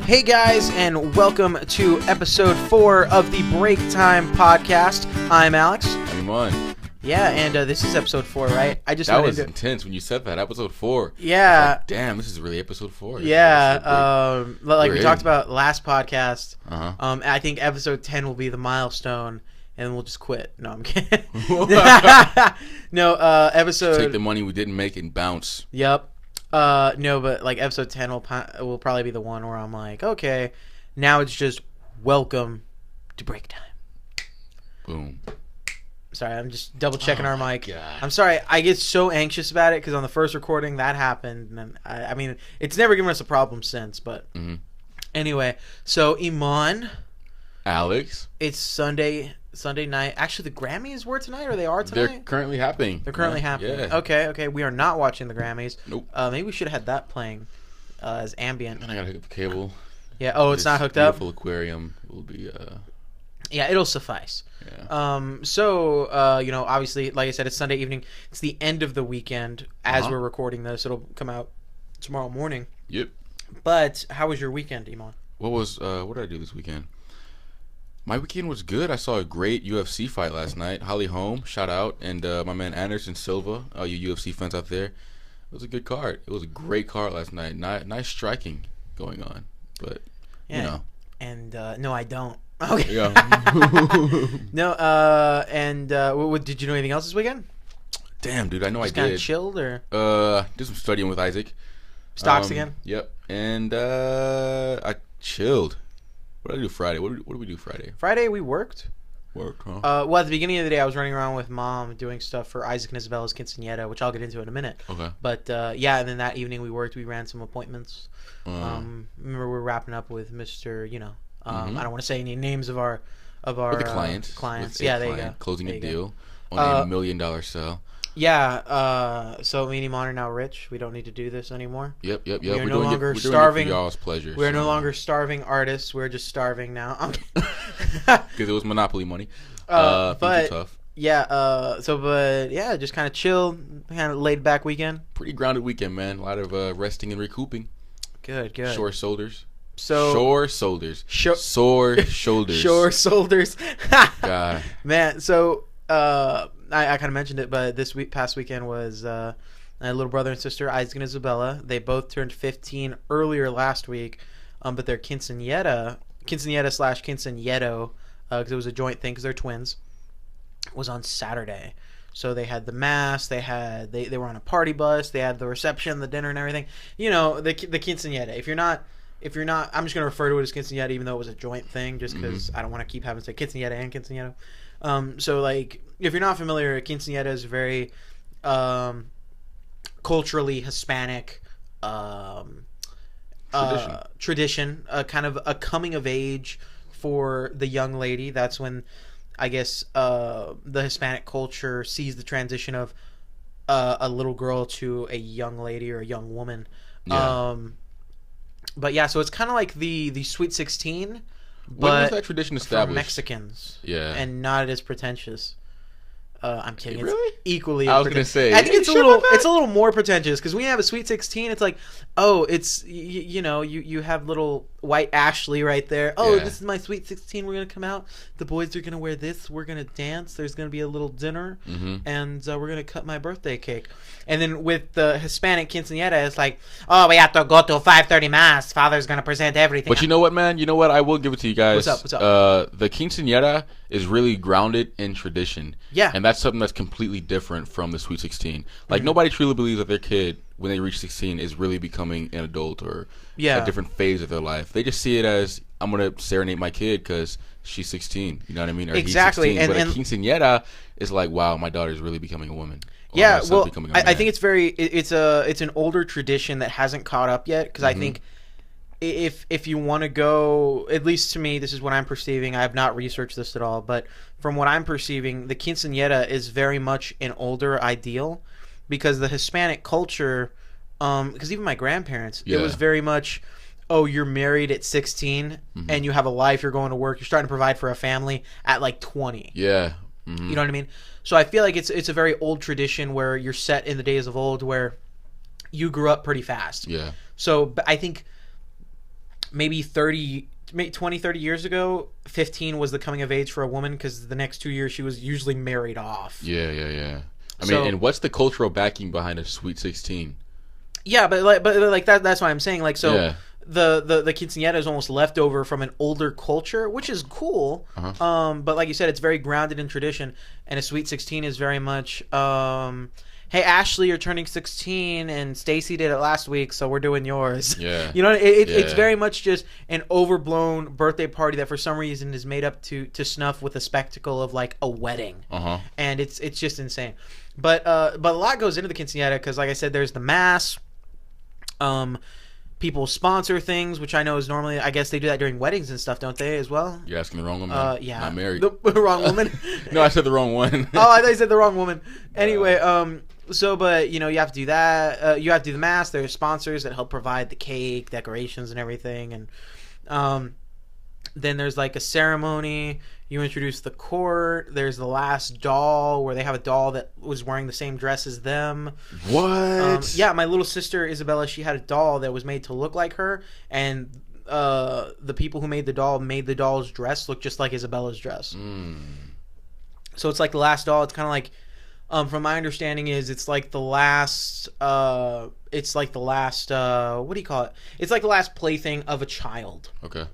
Hey guys, and welcome to episode 4 of the Break Time podcast. I'm Alex. I'm Eman. Yeah, and this is episode 4, right? That was intense when you said that. Episode 4. Yeah. Like, damn, this is really episode 4. Yeah. Like we talked about last podcast. I think episode 10 will be the milestone, and we'll just quit. No, I'm kidding. No, episode. Take the money we didn't make and bounce. Yep. No, but like episode 10 will probably be the one where I'm like, okay, now it's just welcome to Break Time. Boom. Sorry, I'm just double checking our mic. God. I'm sorry, I get so anxious about it because on the first recording that happened, and I mean, it's never given us a problem since. But anyway, so Eman, Alex, it's Sunday night. Actually, the Grammys were tonight, or they are tonight? They're currently happening. Yeah. Okay. We are not watching the Grammys. Nope. Maybe we should have had that playing as ambient. And I gotta hook up the cable. Yeah. Oh, it's not hooked up. Beautiful aquarium will be. Yeah, it'll suffice. Yeah. So obviously, like I said, it's Sunday evening. It's the end of the weekend as we're recording this. It'll come out tomorrow morning. Yep. But how was your weekend, Eman? What did I do this weekend? My weekend was good. I saw a great UFC fight last night. Holly Holm, shout out, and my man Anderson Silva, all you UFC fans out there. It was a good card. It was a great card last night. Nice striking going on, but yeah. you know. And no, I don't. Okay. Yeah. No. Did you do anything else this weekend? Damn, dude, I know Just I did. Kind of chilled, or did some studying with Isaac. Stocks again. Yep, and I chilled. What did I do Friday? What did we do Friday? Friday we worked. Worked, huh? Well, at the beginning of the day, I was running around with Mom doing stuff for Isaac and Isabella's Quinceanera, which I'll get into in a minute. Okay. But yeah, and then that evening we worked. We ran some appointments. Remember we were wrapping up with Mr. I don't want to say any names of our with the client. Clients. With Yeah, a there client, you go. Closing there a you deal go. on $1 million sale. Yeah. So me and Eman are now rich. We don't need to do this anymore. Yep. We are We're no doing longer it, starving. For y'all's pleasure. We're no longer starving artists. We're just starving now. Because it was Monopoly money. But tough. Yeah. But yeah, just kind of chill, kind of laid back weekend. Pretty grounded weekend, man. A lot of resting and recouping. Good. Sore shoulders. So sore shoulders. Sore shoulders. Sore shoulders. God. Man, so I kind of mentioned it, but past weekend was my little brother and sister, Isaac and Isabella. They both turned 15 earlier last week, but their quinceanera / quinceañero, because it was a joint thing because they're twins, was on Saturday. So they had the mass, they were on a party bus, they had the reception, the dinner, and everything. You know, the quinceanera. If you're not, I'm just gonna refer to it as quinceanera, even though it was a joint thing, just because I don't want to keep having to say quinceanera and quinceanera. So like, if you're not familiar, quinceanera is very culturally Hispanic tradition, kind of a coming of age for the young lady. That's when I guess the Hispanic culture sees the transition of a little girl to a young lady or a young woman. Yeah. But yeah, so it's kind of like the Sweet 16, When but was that tradition established? for Mexicans. Yeah. And not as pretentious. I'm kidding. Really? It's equally. I was gonna say. I think it's a little more pretentious because when you have a Sweet 16, it's like, oh, it's you have little white Ashley right there. Oh, Yeah. this is my Sweet 16. We're gonna come out. The boys are gonna wear this. We're gonna dance. There's gonna be a little dinner, and we're gonna cut my birthday cake. And then with the Hispanic quinceañera, it's like, oh, we have to go to 5:30 mass. Father's gonna present everything. But you know what, man? You know what? I will give it to you guys. What's up? The quinceañera is really grounded in tradition. Yeah. And that's something that's completely different from the Sweet 16. Like, nobody truly believes that their kid, when they reach 16, is really becoming an adult or a different phase of their life. They just see it as, I'm going to serenade my kid because she's 16. You know what I mean? Or Exactly. He's 16. But a quinceañera is like, wow, my daughter's really becoming a woman. Yeah, well, I think it's an older tradition that hasn't caught up yet because I think if you want to go, at least to me, this is what I'm perceiving. I have not researched this at all, but from what I'm perceiving, the quinceañera is very much an older ideal because the Hispanic culture, because even my grandparents, it was very much, oh, you're married at 16 and you have a life, you're going to work, you're starting to provide for a family at like 20. Yeah. You know what I mean? So I feel like it's a very old tradition where you're set in the days of old where you grew up pretty fast. Yeah. So I think maybe 20, 30 years ago, 15 was the coming of age for a woman because the next 2 years she was usually married off. Yeah. I mean, and what's the cultural backing behind a Sweet 16? Yeah, but that's why I'm saying, like, so yeah. The quinceanera is almost leftover from an older culture, which is cool. But like you said, it's very grounded in tradition, and a Sweet 16 is very much, hey, Ashley, you're turning 16, and Stacy did it last week, so we're doing yours. Yeah. You know, it's very much just an overblown birthday party that for some reason is made up to snuff with a spectacle of like a wedding. And it's just insane. But a lot goes into the quinceanera because, like I said, there's the mass. People sponsor things, which I know is normally, I guess they do that during weddings and stuff, don't they, as well? You're asking the wrong woman. Yeah. Not married. The wrong woman? No, I said the wrong one. Oh, I thought you said the wrong woman. Anyway, so, but, you know, you have to do that. You have to do the mass. There's sponsors that help provide the cake, decorations, and everything. And then there's, like, a ceremony. You introduce the court. There's the last doll where they have a doll that was wearing the same dress as them. What? Yeah, my little sister, Isabella, she had a doll that was made to look like her. And the people who made the doll's dress look just like Isabella's dress. So it's like the last doll. It's kind of like... from my understanding it's like the last what do you call it? It's like the last plaything of a child. Okay.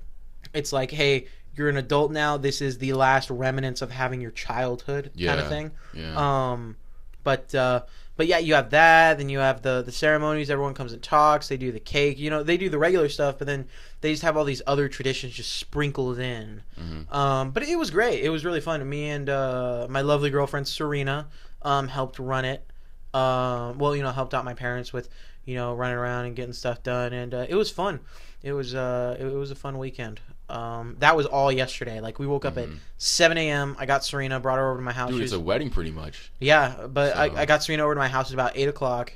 It's like, hey, you're an adult now. This is the last remnants of having your childhood kind of thing. Yeah. But yeah, you have that. Then you have the ceremonies. Everyone comes and talks. They do the cake. You know, they do the regular stuff, but then they just have all these other traditions just sprinkled in. But it was great. It was really fun. Me and my lovely girlfriend Serena helped run it. Well, you know, helped out my parents with, you know, running around and getting stuff done, and it was fun. It was a fun weekend. That was all yesterday. Like, we woke up at 7 a.m. I got Serena, brought her over to my house. Dude, it's a wedding pretty much. Yeah, but so. I got Serena over to my house at about 8 o'clock.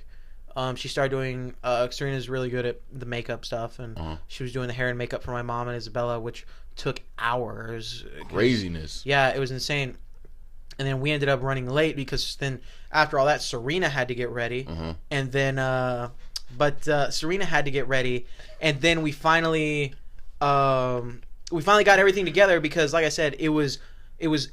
She started doing... Serena's really good at the makeup stuff, and she was doing the hair and makeup for my mom and Isabella, which took hours. Craziness. Yeah, it was insane. And then we ended up running late because then after all that, Serena had to get ready. And then... Serena had to get ready, and then we finally got everything together because, like I said, it was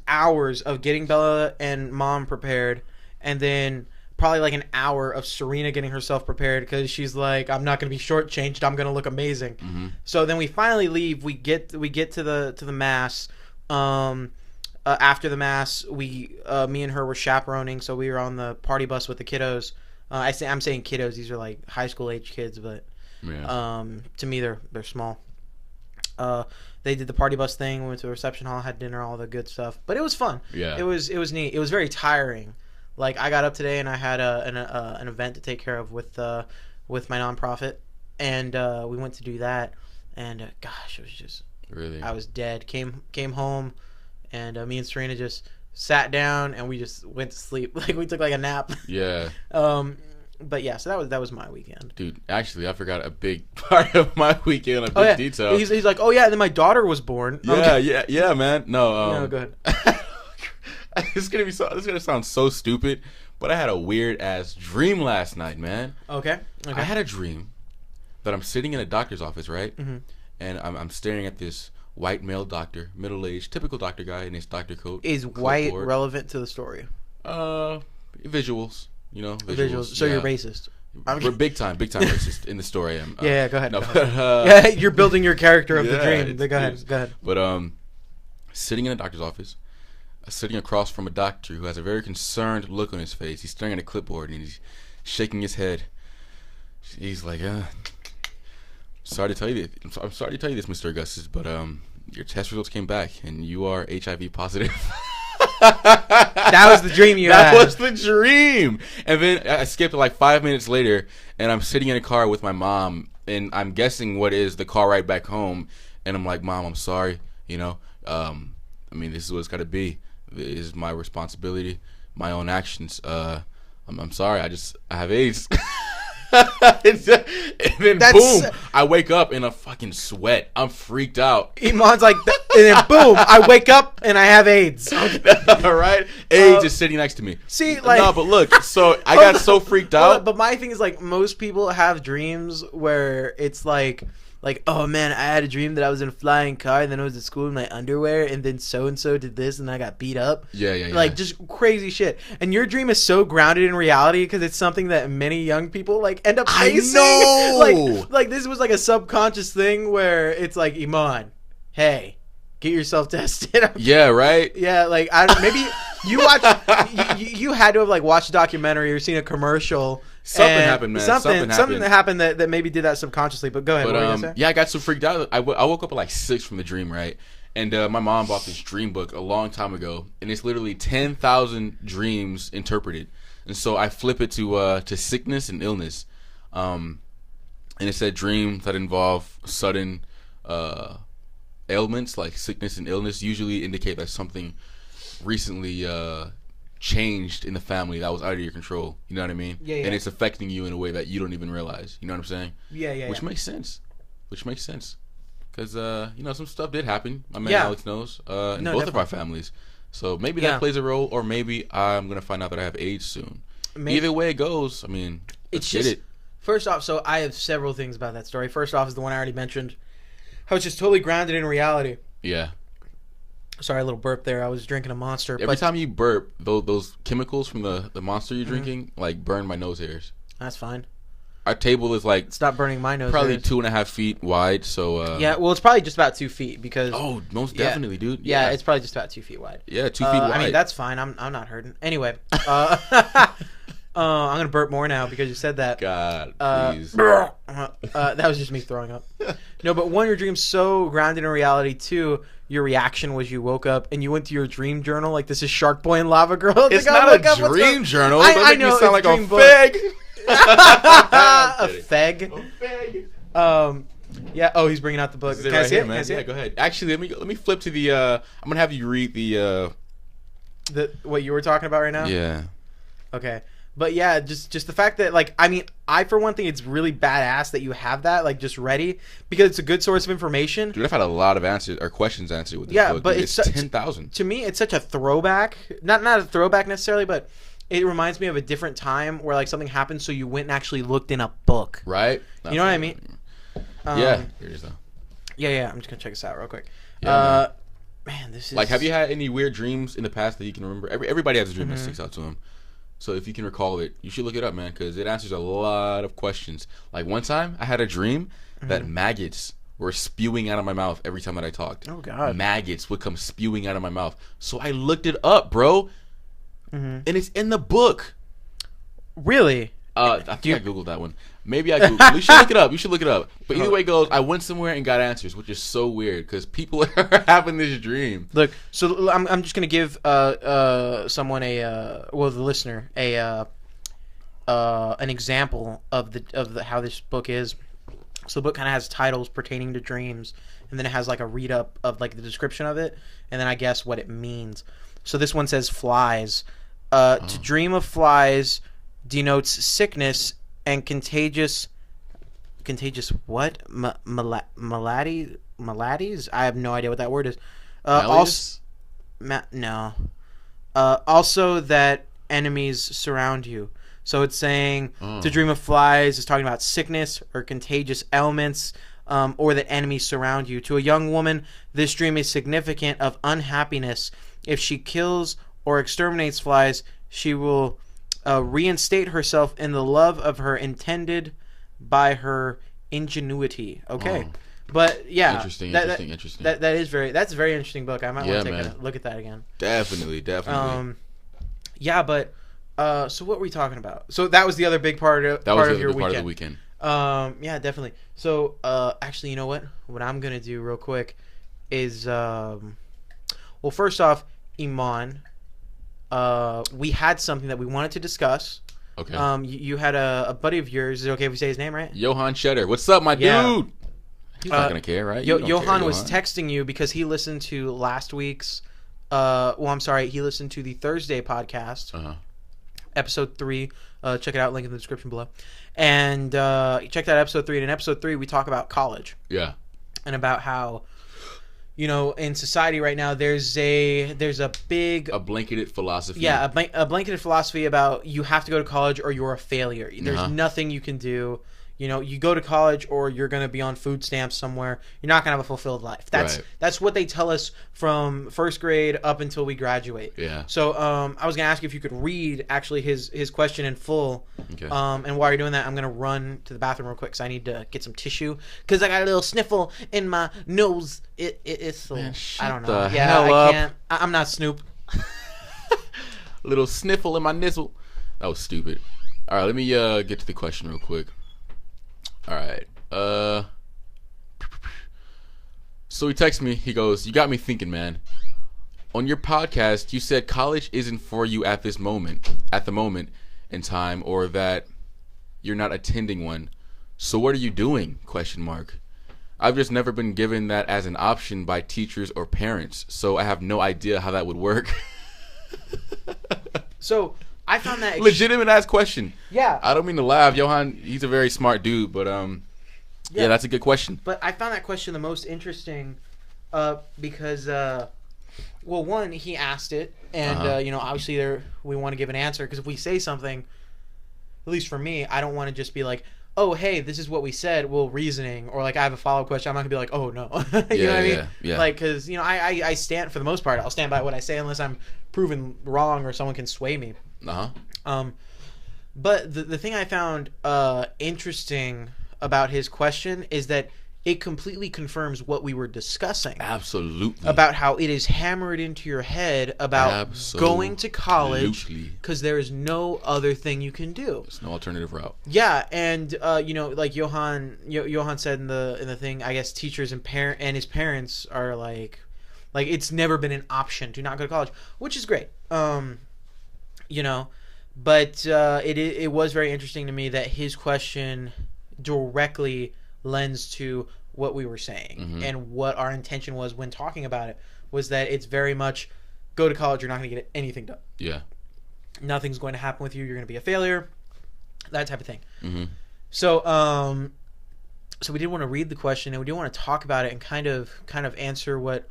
hours of getting Bella and Mom prepared, and then probably like an hour of Serena getting herself prepared because she's like, I'm not going to be shortchanged. I'm going to look amazing. So then we finally leave. We get to the mass. After the mass, me and her were chaperoning, so we were on the party bus with the kiddos. I'm saying kiddos. These are like high school age kids, but to me they're small. They did the party bus thing. We went to the reception hall, had dinner, all the good stuff. But it was fun. Yeah, it was neat. It was very tiring. Like, I got up today and I had an event to take care of with my nonprofit, and we went to do that. And gosh, it was just really. I was dead. Came home, and me and Serena just sat down and we just went to sleep. Like, we took like a nap. Yeah. But yeah, so that was my weekend. Dude, actually, I forgot a big part of my weekend, detail. He's like, oh yeah, and then my daughter was born. Yeah, yeah, man. No, go ahead. This is gonna sound so stupid, but I had a weird ass dream last night, man. Okay. I had a dream that I'm sitting in a doctor's office, right? And I'm staring at this white male doctor, middle-aged, typical doctor guy in his doctor coat. Is white relevant to the story? Visuals. You know, visuals. So you're racist. We're big time racist in the story. I am. Yeah, go ahead. No, but, you're building your character of the dream. Go ahead. But sitting in a doctor's office, sitting across from a doctor who has a very concerned look on his face. He's staring at a clipboard and he's shaking his head. He's like, sorry to tell you this. I'm sorry to tell you this, Mr. Augustus, but your test results came back and you are HIV positive. That was the dream you had. That was the dream. And then I skipped like 5 minutes later, and I'm sitting in a car with my mom, and I'm guessing what is the car ride back home. And I'm like, Mom, I'm sorry. You know, I mean, this is what it's got to be. It is my responsibility, my own actions. I'm sorry. I have AIDS. And then boom, I wake up in a fucking sweat. I'm freaked out. Eman's like, and then boom, I wake up and I have AIDS. All right, AIDS is sitting next to me. See, like, no, but look, so I got so freaked out. But my thing is, like, most people have dreams where it's like like, oh man, I had a dream that I was in a flying car, and then I was at school in my underwear, and then so and so did this, and I got beat up. Yeah. Like just crazy shit. And your dream is so grounded in reality because it's something that many young people like end up facing. I know. Like this was like a subconscious thing where it's like, Eman, hey, get yourself tested. Yeah, right. Yeah, like maybe you watched. you had to have like watched a documentary or seen a commercial. Something happened, man. Something that happened that maybe did that subconsciously. But go ahead. What were you gonna say? Yeah, I got so freaked out. I woke up at like 6 from the dream, right? And my mom bought this dream book a long time ago, and it's literally 10,000 dreams interpreted. And so I flip it to sickness and illness, and it said dreams that involve sudden ailments like sickness and illness usually indicate that something recently changed in the family that was out of your control. You know what I mean? Yeah. And it's affecting you in a way that you don't even realize. You know what I'm saying? Yeah. Which makes sense. Because some stuff did happen. My man Alex knows in both definitely. of our families. So maybe that plays a role, or maybe I'm gonna find out that I have AIDS soon. Either way it goes, I mean, let's get it. First off, so I have several things about that story. First off is the one I already mentioned. How it's just totally grounded in reality. Yeah. Sorry, a little burp there. I was drinking a Monster. Every time you burp, those chemicals from the Monster you're drinking like burn my nose hairs. That's fine. Our table is like it's not burning my nose. Probably hairs. 2.5 feet wide. So yeah, well, it's probably just about 2 feet because. Oh, most definitely, dude. Yeah, it's probably just about 2 feet wide. Yeah, 2 feet wide. I mean, that's fine. I'm not hurting. Anyway, I'm gonna burp more now because you said that. God, please. That was just me throwing up. No, but one, your dream's so grounded in reality. Two, your reaction was you woke up and you went to your dream journal like this is Shark Boy and Lava Girl. It's not a dream journal. I know. You sound like a fag. A fag. A fag. Yeah. Oh, he's bringing out the book. Can I see it, man? Yeah, go ahead. Actually, let me flip to the. I'm gonna have you read the what you were talking about right now. Yeah. Okay. But yeah, just the fact that like I for one thing it's really badass that you have that like just ready because it's a good source of information. Dude, I've had a lot of answers or questions answered with this book. But it's 10,000. To me, it's such a throwback. Not a throwback necessarily, but it reminds me of a different time where like something happened, so you went and actually looked in a book. Right. You know what I mean? Yeah. Here it is though. Yeah. I'm just gonna check this out real quick. Yeah, man, this is like. Have you had any weird dreams in the past that you can remember? Everybody has a dream that sticks out to them. So if you can recall it, you should look it up, man, because it answers a lot of questions. Like one time, I had a dream that maggots were spewing out of my mouth every time that I talked. Oh, God. Maggots would come spewing out of my mouth. So I looked it up, bro. And it's in the book. Really? I think I Googled that one. Maybe I Googled. You should look it up. But either way it goes, I went somewhere and got answers, which is so weird because people are having this dream. Look, so I'm just gonna give someone the listener an example of the how this book is. So the book kind of has titles pertaining to dreams, and then it has like a read up of like the description of it, and then I guess what it means. So this one says flies. To dream of flies denotes sickness and contagious what? Maladies? I have no idea what that word is. No. Also that enemies surround you. So it's saying to dream of flies is talking about sickness or contagious ailments, or that enemies surround you. To a young woman, this dream is significant of unhappiness. If she kills or exterminates flies, she will reinstate herself in the love of her intended by her ingenuity. Okay. But yeah, interesting. That's a very interesting book. I might want to take a look at that again. Definitely. Yeah, but so what were we talking about? So that was the other big part of your weekend. Part of the weekend. Yeah, definitely. So actually, you know what? What I'm gonna do real quick is well, first off, Eman, we had something that we wanted to discuss. Okay. You had a buddy of yours. Is it okay if we say his name, right? Johan Cheddar. What's up, my dude? He's not gonna care, right? Johan was texting you because he listened to last week's. He listened to the Thursday podcast, episode 3. Check it out. Link in the description below. And check out episode 3. And in episode 3, we talk about college. Yeah. And about how, in society right now, there's a blanketed philosophy. Yeah, a blanketed philosophy about you have to go to college or you're a failure. There's nothing you can do. You know, you go to college or you're going to be on food stamps somewhere. You're not going to have a fulfilled life. That's what they tell us from first grade up until we graduate. Yeah. So I was going to ask you if you could read actually his question in full. Okay. And while you're doing that, I'm going to run to the bathroom real quick because I need to get some tissue because I got a little sniffle in my nose. It's so, Man, I don't know. shut the Yeah, hell I up. can't. I'm not Snoop. Little sniffle in my nizzle. That was stupid. All right, let me get to the question real quick. All right. So he texts me. He goes, "You got me thinking, man. On your podcast, you said college isn't for you at the moment in time, or that you're not attending one. So what are you doing? Question mark. I've just never been given that as an option by teachers or parents, so I have no idea how that would work." So I found that legitimate ass question. Yeah. I don't mean to laugh. Johan, he's a very smart dude, but yeah, that's a good question. But I found that question the most interesting because, well, one, he asked it, and, you know, obviously we want to give an answer, because if we say something, at least for me, I don't want to just be like, oh, hey, this is what we said, well, reasoning, or like I have a follow-up question. I'm not going to be like, oh, no. You know what I mean? Yeah. Like, because, you know, I stand, for the most part, I'll stand by what I say unless I'm proven wrong or someone can sway me. But the thing I found interesting about his question is that it completely confirms what we were discussing. Absolutely. About how it is hammered into your head about going to college because there is no other thing you can do. There's no alternative route. Yeah, and you know, like Johan said in the thing, I guess teachers and his parents are like it's never been an option to not go to college, which is great. You know, but it was very interesting to me that his question directly lends to what we were saying, and what our intention was when talking about it was that it's very much go to college, you're not going to get anything done. Yeah. Nothing's going to happen with you. You're going to be a failure, that type of thing. So so we did want to read the question, and we did want to talk about it and kind of answer what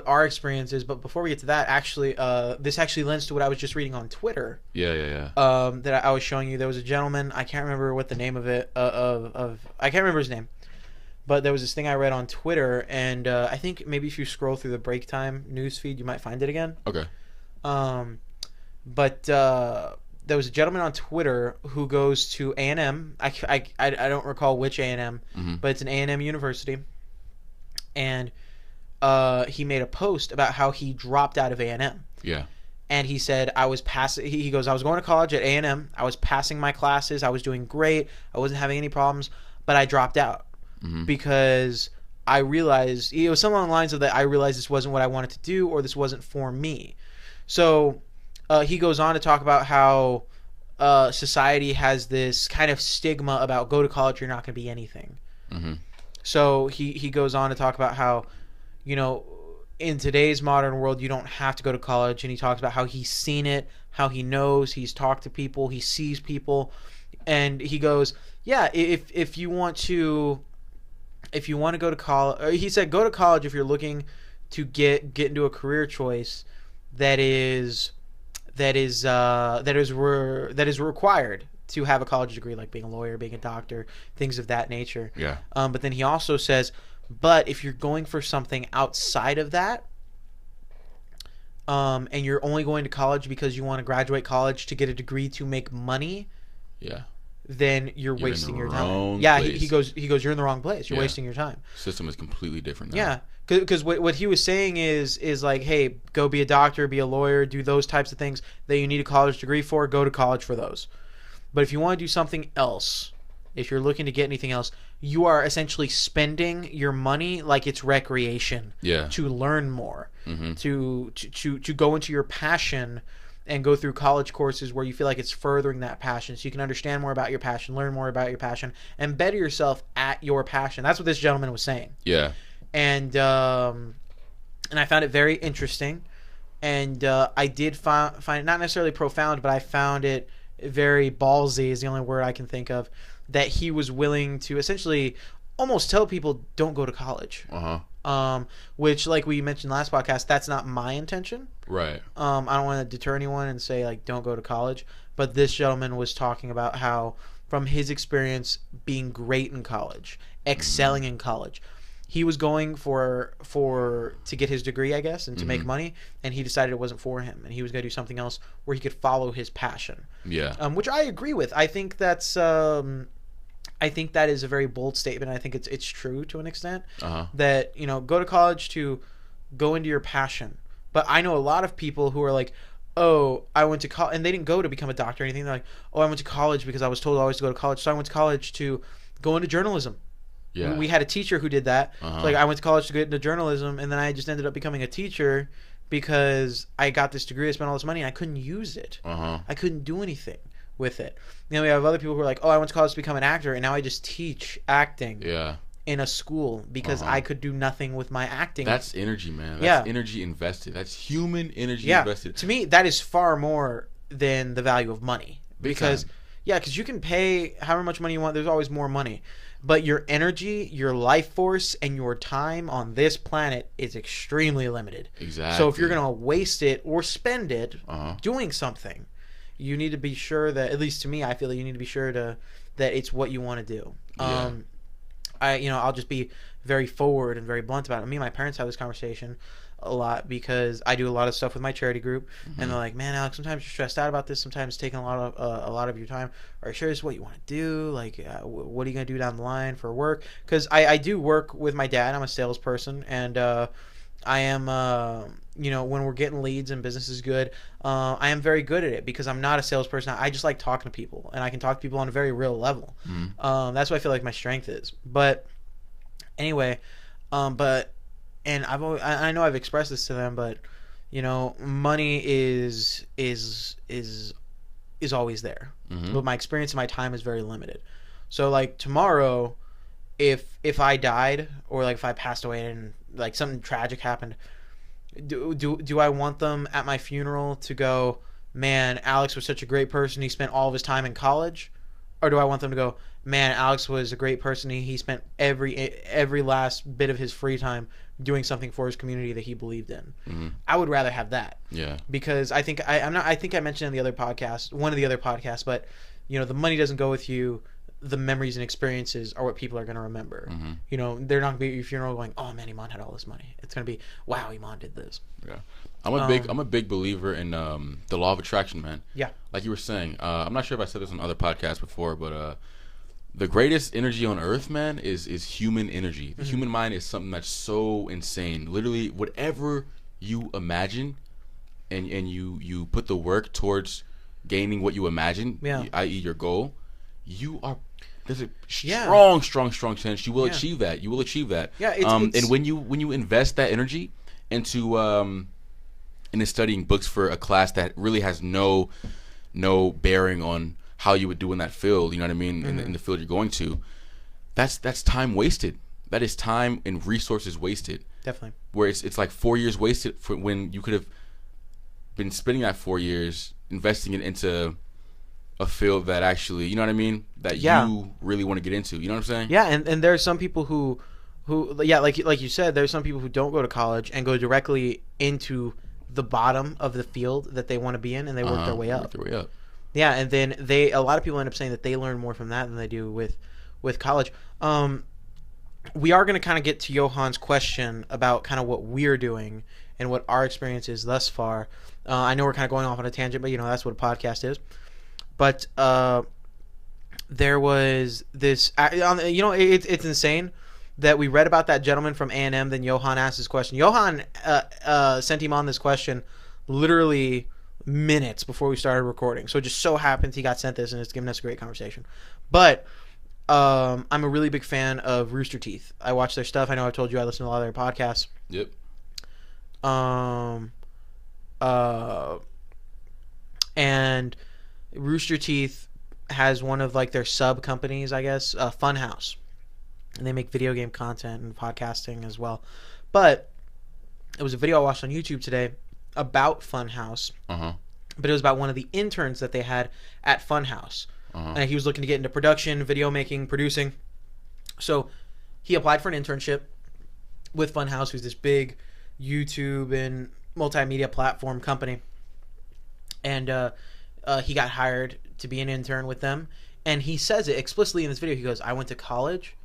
our experience is. But before we get to that, actually, this actually lends to what I was just reading on Twitter. Yeah. That I was showing you. There was a gentleman. I can't remember what the name of it. I can't remember his name. But there was this thing I read on Twitter, and I think maybe if you scroll through the break time news feed, you might find it again. Okay. But there was a gentleman on Twitter who goes to A&M. I don't recall which A&M, but it's an A&M university, and he made a post about how he dropped out of A&M. Yeah. And he said, I was passing. He goes, I was going to college at A&M. I was passing my classes. I was doing great. I wasn't having any problems, but I dropped out because I realized it was something along the lines of that. I realized this wasn't what I wanted to do, or this wasn't for me. So he goes on to talk about how society has this kind of stigma about go to college, you're not going to be anything. So he goes on to talk about how, you know, in today's modern world, you don't have to go to college, and he talks about how he's seen it, how he knows, he's talked to people, he sees people, and he goes, yeah, if you want to go to college, he said go to college if you're looking to get into a career choice that is required to have a college degree, like being a lawyer, being a doctor, things of that nature. Yeah. But then he also says, but if you're going for something outside of that, and you're only going to college because you want to graduate college to get a degree to make money, then you're wasting your time. Yeah, he goes, you're in the wrong place. You're wasting your time. System is completely different now. Yeah, because what he was saying is like, hey, go be a doctor, be a lawyer, do those types of things that you need a college degree for. Go to college for those. But if you want to do something else, if you're looking to get anything else, you are essentially spending your money like it's recreation. Yeah. To learn more, to go into your passion and go through college courses where you feel like it's furthering that passion, so you can understand more about your passion, learn more about your passion, and better yourself at your passion. That's what this gentleman was saying. Yeah. And I found it very interesting, and I did find it not necessarily profound, but I found it very ballsy is the only word I can think of, that he was willing to essentially almost tell people don't go to college. Which, like we mentioned last podcast, that's not my intention. Right. I don't want to deter anyone and say like don't go to college, but this gentleman was talking about how from his experience being great in college, excelling in college, he was going for to get his degree, I guess, and to make money, and he decided it wasn't for him, and he was going to do something else where he could follow his passion. Yeah. Which I agree with. I think that's I think that is a very bold statement. I think it's true to an extent. That, you know, go to college to go into your passion. But I know a lot of people who are like, oh, I went to college, and they didn't go to become a doctor or anything. They're like, oh, I went to college because I was told always to go to college, so I went to college to go into journalism. Yeah. We had a teacher who did that. So, like, I went to college to get into journalism, and then I just ended up becoming a teacher because I got this degree, I spent all this money, and I couldn't use it. I couldn't do anything with it. You know, we have other people who are like, oh, I went to college to become an actor, and now I just teach acting in a school because I could do nothing with my acting. That's energy, man. That's energy invested. That's human energy invested. To me, that is far more than the value of money. Because you can pay however much money you want. There's always more money. But your energy, your life force, and your time on this planet is extremely limited. Exactly. So if you're going to waste it or spend it doing something, you need to be sure that, at least to me, I feel that you need to be sure that it's what you want to do. I'll just be very forward and very blunt about it. Me and my parents have this conversation a lot because I do a lot of stuff with my charity group, and they're like, "Man, Alex, sometimes you're stressed out about this. Sometimes it's taking a lot of your time. Are you sure this is what you want to do? Like, what are you gonna do down the line for work?" Because I do work with my dad. I'm a salesperson, and I am when we're getting leads and business is good, I am very good at it because I'm not a salesperson. I just like talking to people, and I can talk to people on a very real level. That's what I feel like my strength is. But anyway, and I know I've expressed this to them, but you know, money is always there. But my experience and my time is very limited. So like tomorrow, if I died or like if I passed away and like something tragic happened, do I want them at my funeral to go, man, Alex was such a great person, he spent all of his time in college? Or do I want them to go, man, Alex was a great person, he spent every last bit of his free time doing something for his community that he believed in? I would rather have that. Yeah. Because I think I think I mentioned in the other podcast, one of the other podcasts, but you know, the money doesn't go with you. The memories and experiences are what people are going to remember. You know, they're not going to be at your funeral going, "Oh man, Eman had all this money." It's going to be, "Wow, Eman did this." Yeah, I'm a big believer in the law of attraction, man. Yeah, like you were saying. I'm not sure if I said this on other podcasts before, but the greatest energy on earth, man, is human energy. The human mind is something that's so insane. Literally, whatever you imagine, and you put the work towards gaining what you imagine, i.e. your goal, there's a strong chance you will achieve that. You will achieve that. Yeah. And when you invest that energy into studying books for a class that really has no bearing on how you would do in that field, you know what I mean, in the field you're going to, that's time wasted. That is time and resources wasted. Definitely. Where it's like 4 years wasted for when you could have been spending that 4 years investing it into a field that actually, you know what I mean, that you really want to get into. You know what I'm saying? Yeah, and there are some people who like you said, there's some people who don't go to college and go directly into the bottom of the field that they want to be in, and they work their way up. Yeah, and then a lot of people end up saying that they learn more from that than they do with college. We are going to kind of get to Johans' question about kind of what we're doing and what our experience is thus far. I know we're kind of going off on a tangent, but you know, that's what a podcast is. But there was this, you know, it's insane that we read about that gentleman from A&M. Then Johan asked his question. Johan sent him on this question literally minutes before we started recording. So it just so happens he got sent this, and it's given us a great conversation. But I'm a really big fan of Rooster Teeth. I watch their stuff. I know I've told you I listen to a lot of their podcasts. Yep. And Rooster Teeth has one of like their sub companies, I guess, Funhouse, and they make video game content and podcasting as well. But it was a video I watched on YouTube today about Funhouse, but it was about one of the interns that they had at Funhouse, and he was looking to get into production, video making, producing. So he applied for an internship, with Funhouse, who's this big YouTube and multimedia platform company, and he got hired to be an intern with them. And he says it explicitly in this video. He goes, I went to college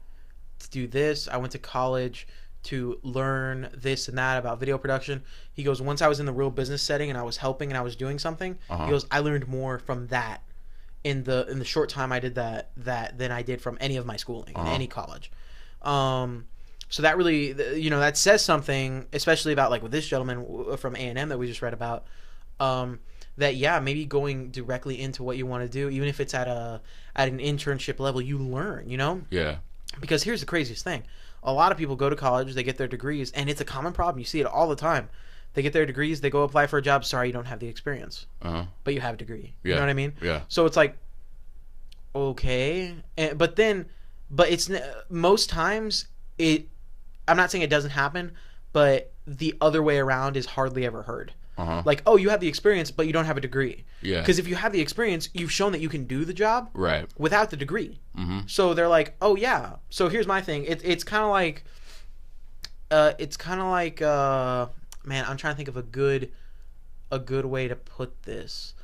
to do this. I went to college to learn this and that about video production. He goes, once I was in the real business setting and I was helping and I was doing something, he goes, I learned more from that in the short time I did that than I did from any of my schooling in any college. So that really, that says something, especially about like with this gentleman from A&M that we just read about, that maybe going directly into what you want to do, even if it's at an internship level, you learn, Yeah. Because here's the craziest thing. A lot of people go to college, they get their degrees, and it's a common problem. You see it all the time. They get their degrees, they go apply for a job. Sorry, you don't have the experience, but you have a degree. Yeah. You know what I mean? Yeah. So it's like, okay, but it's most times I'm not saying it doesn't happen, but the other way around is hardly ever heard. Like, oh, you have the experience, but you don't have a degree. Yeah. Because if you have the experience, you've shown that you can do the job without the degree. So they're like, oh yeah. So here's my thing. It's kind of like, man, I'm trying to think of a good way to put this.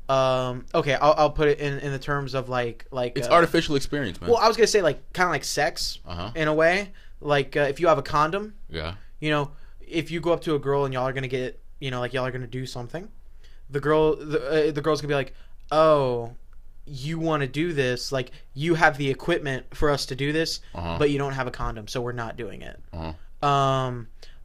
Okay, I'll put it in the terms of like it's artificial experience, man. Well, I was gonna say like kind of like sex in a way. Like if you have a condom, if you go up to a girl and y'all are gonna get, like y'all are gonna do something, the girl's gonna be like, oh, you want to do this? Like you have the equipment for us to do this, but you don't have a condom, so we're not doing it.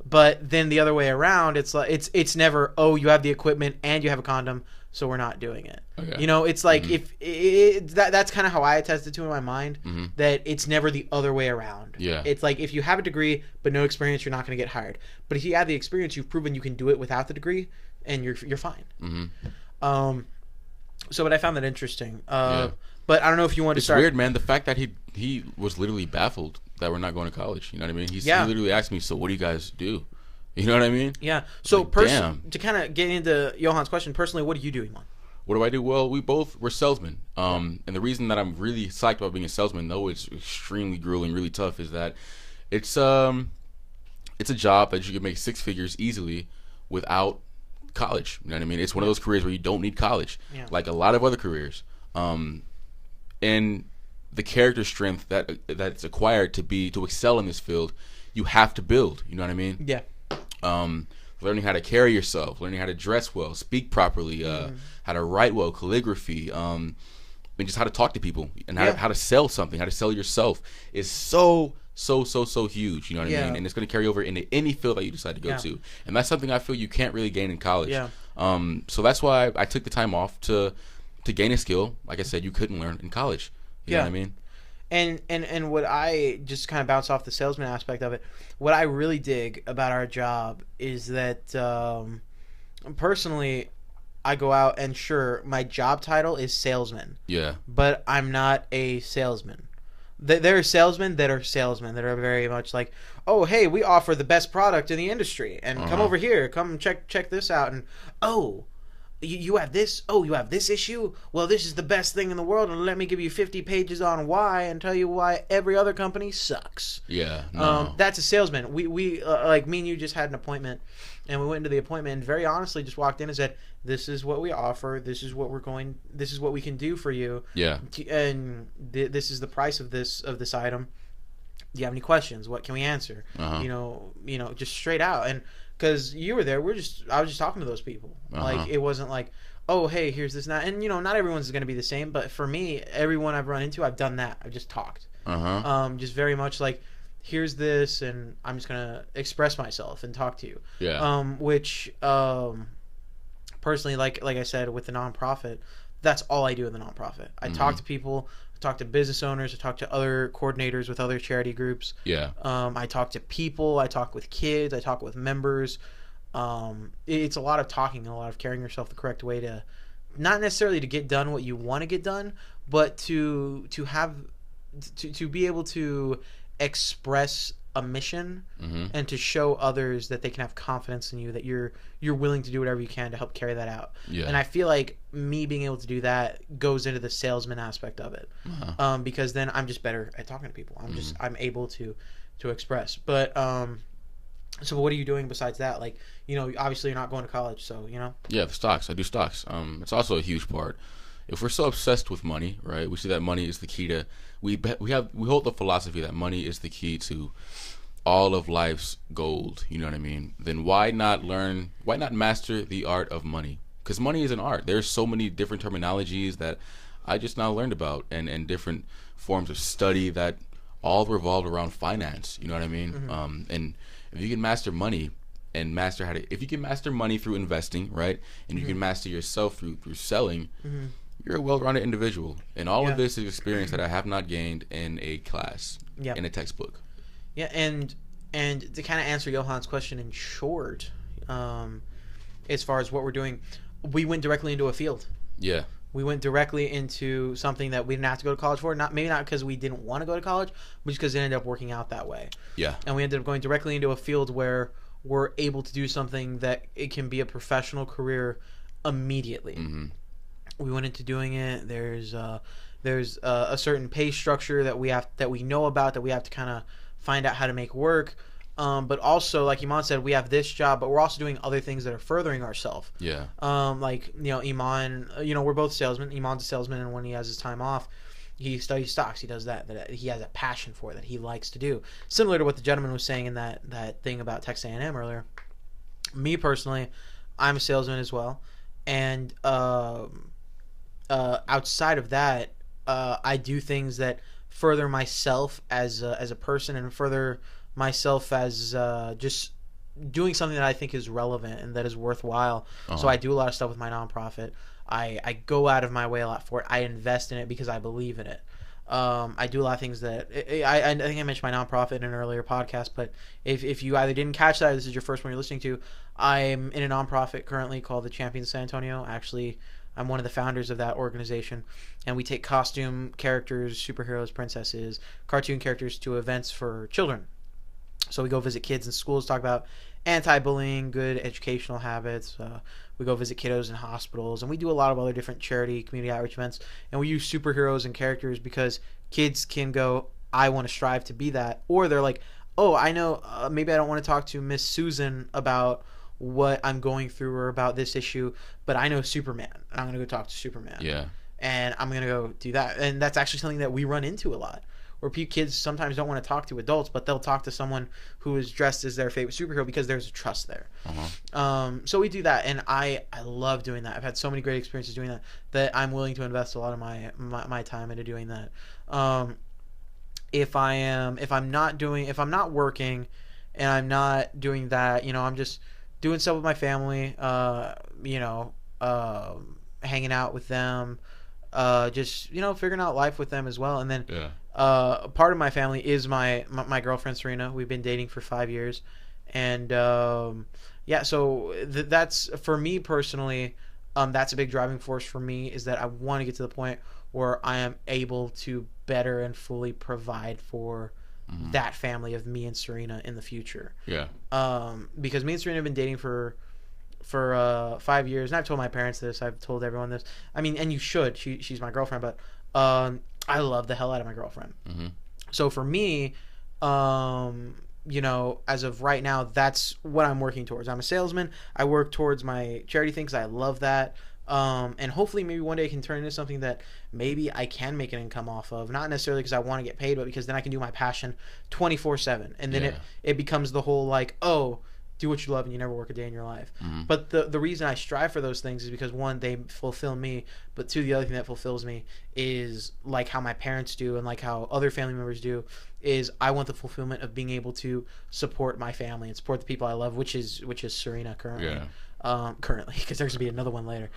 But then the other way around, it's like it's never, oh, you have the equipment and you have a condom, so we're not doing it. Okay. It's like that's kind of how I attested to in my mind, that it's never the other way around. Yeah. It's like if you have a degree but no experience, you're not going to get hired. But if you have the experience, you've proven you can do it without the degree, and you're fine. So, but I found that interesting. But I don't know if you want to start. It's weird, man. The fact that he was literally baffled that we're not going to college. You know what I mean? He literally asked me, so what do you guys do? You know what I mean? Yeah. So to kind of get into Johan's question, personally, what do you do, Eman? What do I do? Well, we're salesmen. And the reason that I'm really psyched about being a salesman, though it's extremely grueling, really tough, is that it's a job that you can make six figures easily without college. You know what I mean? It's one of those careers where you don't need college, like a lot of other careers. And the character strength that's acquired to excel in this field, you have to build. You know what I mean? Yeah. Learning how to carry yourself, learning how to dress well, speak properly, how to write well, calligraphy, and just how to talk to people and how to sell something, how to sell yourself is so huge. You know what I mean? And it's going to carry over into any field that you decide to go to, and that's something I feel you can't really gain in college. Yeah. So that's why I took the time off to gain a skill, like I said, you couldn't learn in college. You know what I mean? And what I just kind of bounce off the salesman aspect of it, what I really dig about our job is that personally, I go out and sure, my job title is salesman. Yeah. But I'm not a salesman. There are salesmen that are very much like, oh, hey, we offer the best product in the industry, and come over here, come check this out, and oh, you have this? Oh, you have this issue? Well, this is the best thing in the world, and let me give you 50 pages on why and tell you why every other company sucks. Yeah. No. That's a salesman. We like me and you just had an appointment, and we went into the appointment and very honestly just walked in and said, "This is what we offer. This is what we can do for you. Yeah. And this is the price of this item. Do you have any questions? What can we answer? You know, just straight out." And because you were there, I was just talking to those people. Like it wasn't like, oh, hey, here's this and that. And not everyone's going to be the same, but for me, everyone I've run into, I've done that. I've just talked. Just very much like, here's this, and I'm just gonna express myself and talk to you. Yeah. Which personally, like I said, with the nonprofit, that's all I do in the nonprofit. I talk to people. Talk to business owners. I talk to other coordinators with other charity groups. Yeah. I talk to people. I talk with kids. I talk with members. It's a lot of talking, a lot of carrying yourself the correct way to, not necessarily to get done what you want to get done, but to be able to express a mission and to show others that they can have confidence in you, that you're willing to do whatever you can to help carry that out. Yeah. And I feel like me being able to do that goes into the salesman aspect of it, because then I'm just better at talking to people. I'm able to express. But So what are you doing besides that? Like, obviously you're not going to college, so Yeah, the stocks. I do stocks. It's also a huge part. If we're so obsessed with money, right? We see that money is the key to. We hold the philosophy that money is the key to all of life's gold. You know what I mean? Then why not learn? Why not master the art of money? Because money is an art. There's so many different terminologies that I just now learned about, and different forms of study that all revolve around finance. You know what I mean? And if you can master money and master if you can master money through investing, right, and you can master yourself through selling, you're a well-rounded individual. And all of this is experience that I have not gained in a class, in a textbook. Yeah, and to kind of answer Johan's question in short, as far as what we're doing, we went directly into a field. Yeah. We went directly into something that we didn't have to go to college for. Maybe not because we didn't want to go to college, but just because it ended up working out that way. Yeah. And we ended up going directly into a field where we're able to do something that it can be a professional career immediately. We went into doing it. There's a certain pay structure that we know about, that we have to kind of find out how to make work. But also, like Eman said, we have this job, but we're also doing other things that are furthering ourselves. Yeah. Like, Eman, we're both salesmen. Eman's a salesman, and when he has his time off, he studies stocks. He does that he has a passion for, that he likes to do. Similar to what the gentleman was saying in that thing about Texas A&M earlier. Me personally, I'm a salesman as well, and outside of that, I do things that further myself as a person, and further myself as just doing something that I think is relevant and that is worthwhile. So I do a lot of stuff with my nonprofit. I go out of my way a lot for it. I invest in it because I believe in it. I do a lot of things that I think I mentioned my nonprofit in an earlier podcast, but if you either didn't catch that or this is your first one you're listening to, I'm in a nonprofit currently called the Champions San Antonio. Actually, I'm one of the founders of that organization, and we take costume characters, superheroes, princesses, cartoon characters to events for children. So we go visit kids in schools, talk about anti-bullying, good educational habits. We go visit kiddos in hospitals, and we do a lot of other different charity, community outreach events. And we use superheroes and characters because kids can go, I want to strive to be that. Or they're like, oh, I know, maybe I don't want to talk to Miss Susan about what I'm going through or about this issue, but I know Superman. I'm going to go talk to Superman. Yeah. And I'm going to go do that. And that's actually something that we run into a lot, where kids sometimes don't want to talk to adults, but they'll talk to someone who is dressed as their favorite superhero because there's a trust there. So we do that, and I love doing that. I've had so many great experiences doing that I'm willing to invest a lot of my time into doing that. If I'm not working and I'm not doing that, I'm just doing stuff with my family, hanging out with them, just figuring out life with them as well. And then part of my family is my girlfriend Serena. We've been dating for 5 years, and so that's, for me personally, that's a big driving force for me, is that I want to get to the point where I am able to better and fully provide for that family of me and Serena in the future. Yeah. Because me and Serena have been dating for 5 years, and I've told my parents this, I've told everyone this. I mean, and you should. She's my girlfriend, but I love the hell out of my girlfriend. So for me, as of right now, that's what I'm working towards. I'm a salesman. I work towards my charity things. I love that. And hopefully maybe one day it can turn into something that maybe I can make an income off of. Not necessarily because I want to get paid, but because then I can do my passion 24/7. And then it becomes the whole like, oh, do what you love and you never work a day in your life. But the reason I strive for those things is because, one, they fulfill me, but two, the other thing that fulfills me is like how my parents do and like how other family members do, is I want the fulfillment of being able to support my family and support the people I love, which is Serena currently. Currently, because there's gonna be another one later.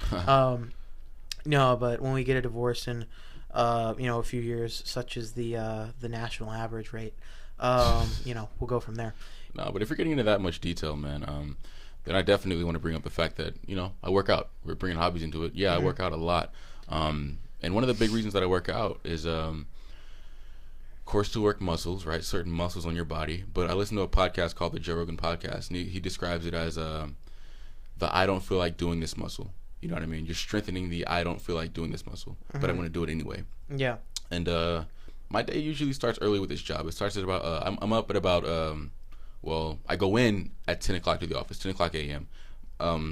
No, but when we get a divorce in a few years, such as the national average rate, we'll go from there. No, but if you're getting into that much detail, man, then I definitely want to bring up the fact that, I work out. We're bringing hobbies into it. Yeah, I work out a lot. And one of the big reasons that I work out is, of course, to work muscles, right? Certain muscles on your body. But I listen to a podcast called the Joe Rogan Podcast, and he describes it as the I don't feel like doing this muscle. You know what I mean? You're strengthening the I don't feel like doing this muscle, but I want to do it anyway. Yeah. And my day usually starts early with this job. It starts at about I'm up at about Well, I go in at 10 o'clock to the office, 10 o'clock a.m.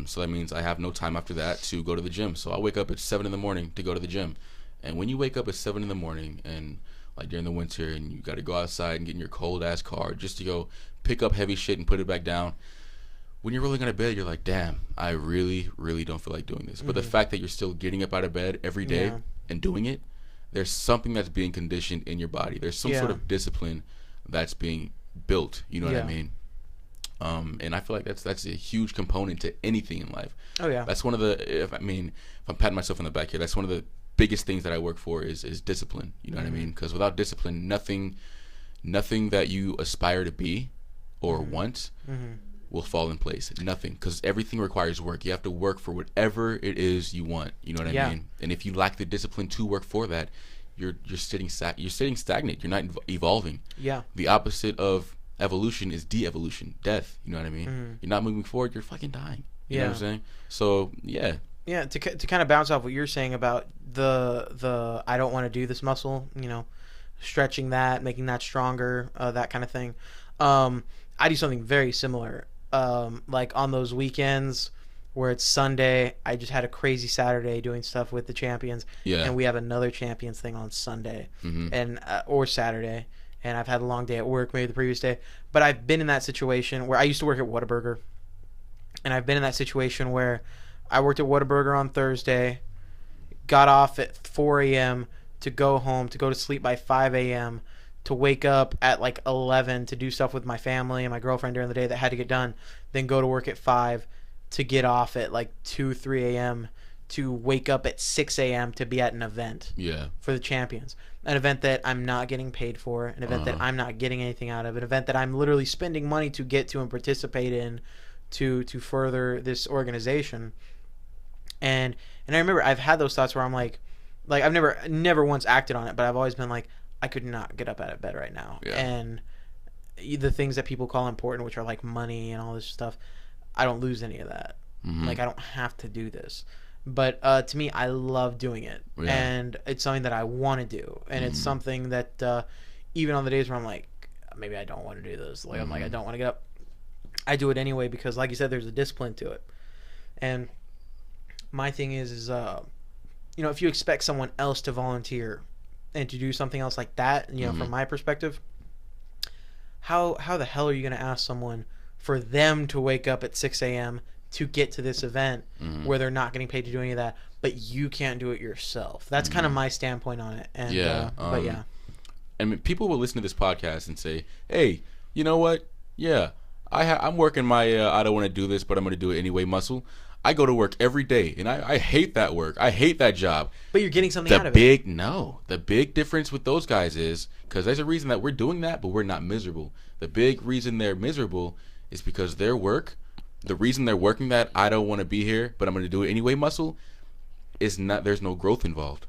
So that means I have no time after that to go to the gym. So I wake up at 7 in the morning to go to the gym. And when you wake up at 7 in the morning and like during the winter and you got to go outside and get in your cold ass car just to go pick up heavy shit and put it back down, when you're rolling out of bed, you're like, damn, I really, really don't feel like doing this. But the fact that you're still getting up out of bed every day and doing it, there's something that's being conditioned in your body. There's some sort of discipline that's being built. You know what I mean? And I feel like that's a huge component to anything in life. Oh yeah. That's one of the if I'm patting myself on the back here, that's one of the biggest things that I work for is discipline. You know what I mean? Because without discipline, nothing that you aspire to be or want will fall in place. Nothing, because everything requires work. You have to work for whatever it is you want. You know what I mean? And if you lack the discipline to work for that, you're sitting stagnant. You're not evolving. Yeah. The opposite of evolution is de-evolution, death. You know what I mean? You're not moving forward. You're fucking dying. You know what I'm saying? So yeah. Yeah. To kind of bounce off what you're saying about the I don't want to do this muscle. You know, stretching that, making that stronger, that kind of thing. I do something very similar. Like on those weekends where it's Sunday, I just had a crazy Saturday doing stuff with the champions. Yeah. And we have another champions thing on Sunday and or Saturday. And I've had a long day at work, maybe the previous day. But I've been in that situation where I used to work at Whataburger. And I've been in that situation where I worked at Whataburger on Thursday, got off at 4 a.m. to go home, to go to sleep by 5 a.m., to wake up at like 11 to do stuff with my family and my girlfriend during the day that had to get done, then go to work at 5 to get off at like 2, 3 a.m., to wake up at 6 a.m. to be at an event for the champions. An event that I'm not getting paid for, an event that I'm not getting anything out of, an event that I'm literally spending money to get to and participate in to further this organization. And I remember I've had those thoughts where I'm like I've never once acted on it, but I've always been like, I could not get up out of bed right now. Yeah. And the things that people call important, which are like money and all this stuff, I don't lose any of that. Like, I don't have to do this. But to me, I love doing it. Yeah. And it's something that I want to do. And it's something that even on the days where I'm like, maybe I don't want to do this. Like, I'm like, I don't want to get up. I do it anyway because, like you said, there's a discipline to it. And my thing is if you expect someone else to volunteer and to do something else like that, from my perspective, how the hell are you going to ask someone for them to wake up at 6 a.m. to get to this event where they're not getting paid to do any of that, but you can't do it yourself? That's kind of my standpoint on it. And, but yeah. And people will listen to this podcast and say, hey, you know what? Yeah, I'm working my I don't want to do this, but I'm going to do it anyway muscle. I go to work every day, and I hate that work. I hate that job. But you're getting something out of it. The big difference with those guys is, because there's a reason that we're doing that, but we're not miserable. The big reason they're miserable is because their work, the reason they're working that I don't want to be here, but I'm going to do it anyway muscle, is not, there's no growth involved.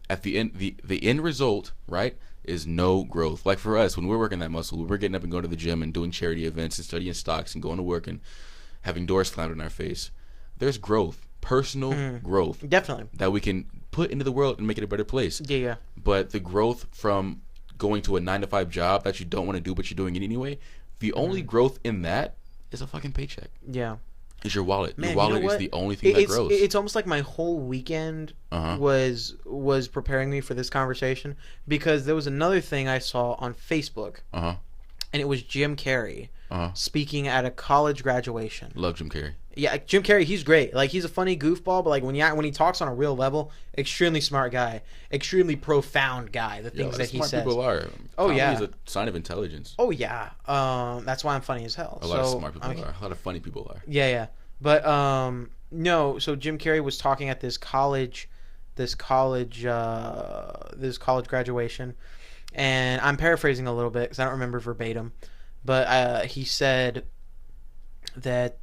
At the end, the end result, right, is no growth. Like for us, when we're working that muscle, we're getting up and going to the gym and doing charity events and studying stocks and going to work and having doors slammed in our face. There's growth, personal growth. Definitely. That we can put into the world and make it a better place. Yeah. But the growth from going to a 9-to-5 job that you don't want to do, but you're doing it anyway, the only growth in that is a fucking paycheck. Yeah. Is your wallet. Man, your wallet is the only thing that grows. It's almost like my whole weekend was preparing me for this conversation, because there was another thing I saw on Facebook, and it was Jim Carrey speaking at a college graduation. Love Jim Carrey. Yeah, Jim Carrey, he's great. Like, he's a funny goofball, but like when he talks on a real level, extremely smart guy, extremely profound guy. The things that he says. Smart people are. Oh yeah, is a sign of intelligence. Oh yeah, that's why I'm funny as hell. A lot of smart people are. A lot of funny people are. Yeah, yeah, but no. So Jim Carrey was talking at this college graduation, and I'm paraphrasing a little bit because I don't remember verbatim, but he said that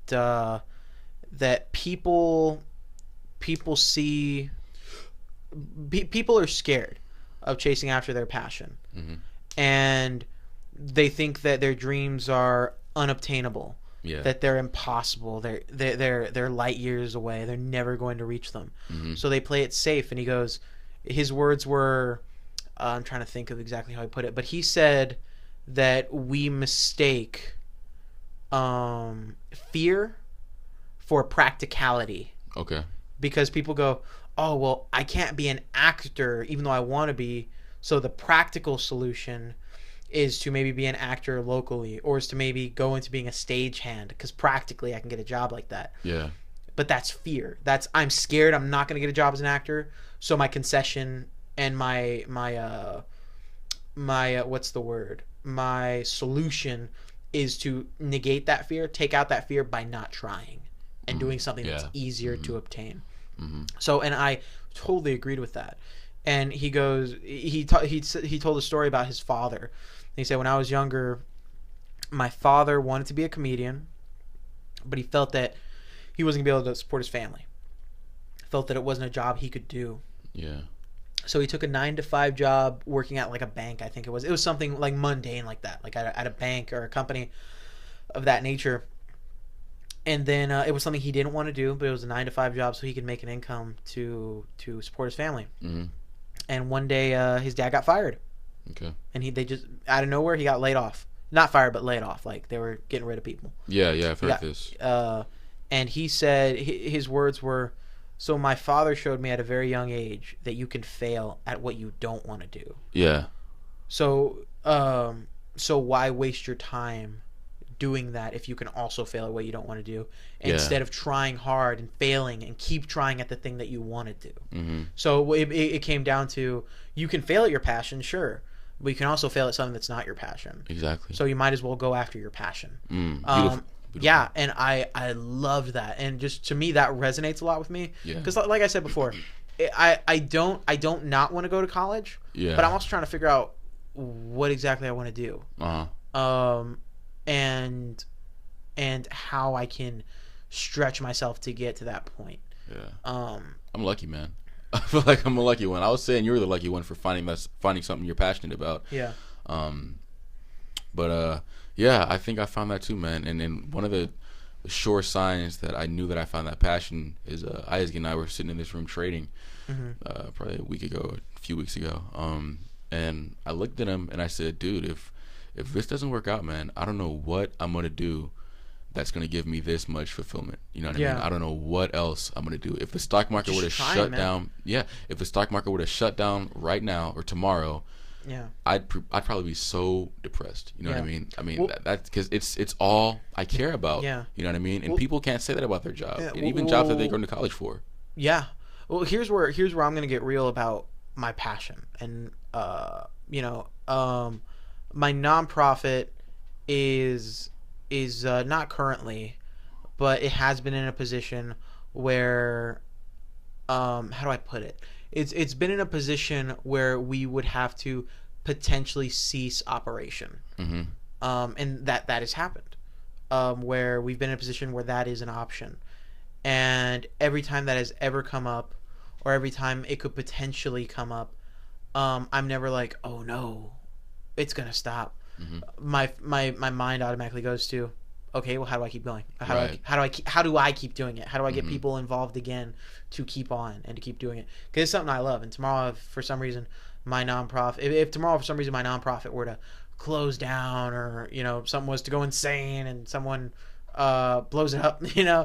that people are scared of chasing after their passion, and they think that their dreams are unobtainable, that they're impossible, they're light years away, they're never going to reach them, so they play it safe. And he goes, his words were, I'm trying to think of exactly how he put it, but he said that we mistake fear for practicality. Okay. Because people go, oh, well, I can't be an actor even though I want to be. So the practical solution is to maybe be an actor locally, or is to maybe go into being a stagehand, because practically I can get a job like that. Yeah. But that's fear. I'm scared I'm not going to get a job as an actor. So my concession and my what's the word? My solution is to negate that fear, take out that fear by not trying and doing something that's easier to obtain. So, and I totally agreed with that. And he goes, he told a story about his father. He said, when I was younger, my father wanted to be a comedian, but he felt that he wasn't going to be able to support his family. Felt that it wasn't a job he could do. Yeah. So he took a 9-to-5 job working at like a bank, I think it was. It was something like mundane like that, like at a bank or a company of that nature. And then it was something he didn't want to do, but it was a 9-to-5 job so he could make an income to support his family. Mm-hmm. And one day his dad got fired. Okay. And they just, out of nowhere, he got laid off. Not fired, but laid off. Like they were getting rid of people. Yeah, I've heard this. And he said, his words were, so my father showed me at a very young age that you can fail at what you don't want to do. Yeah. So why waste your time doing that if you can also fail at what you don't want to do, instead of trying hard and failing and keep trying at the thing that you want to do. Mm-hmm. So it came down to, you can fail at your passion, sure, but you can also fail at something that's not your passion. Exactly. So you might as well go after your passion. Beautiful. Yeah, and I loved that, and just to me that resonates a lot with me. Yeah. Because like I said before, I don't not want to go to college. Yeah. But I'm also trying to figure out what exactly I want to do. And how I can stretch myself to get to that point. Yeah. I'm lucky, man. I feel like I'm a lucky one. I was saying you're the lucky one for finding something you're passionate about. Yeah. Yeah, I think I found that too, man. And one of the sure signs that I knew that I found that passion is Isaac and I were sitting in this room trading probably a few weeks ago. And I looked at him and I said, dude, if this doesn't work out, man, I don't know what I'm going to do that's going to give me this much fulfillment. You know what I mean? I don't know what else I'm going to do. If the stock market were to shut down, if the stock market were to shut down right now or tomorrow, I'd probably be so depressed. You know what I mean? I mean, that's because it's all I care about. Yeah. You know what I mean? And people can't say that about their job, and even jobs that they go to college for. Yeah. Well, here's where I'm going to get real about my passion, and my nonprofit is not currently, but it has been in a position where, how do I put it? It's been in a position where we would have to potentially cease operation. Mm-hmm. And that has happened, where we've been in a position where that is an option. And every time that has ever come up, or every time it could potentially come up, I'm never like, oh no, it's gonna stop. Mm-hmm. My mind automatically goes to, okay, well, how do I keep going? How do I keep doing it? How do I get people involved again to keep on and to keep doing it? Because it's something I love. And tomorrow, if for some reason my nonprofit, if tomorrow for some reason my nonprofit were to close down, or something was to go insane and someone blows it up,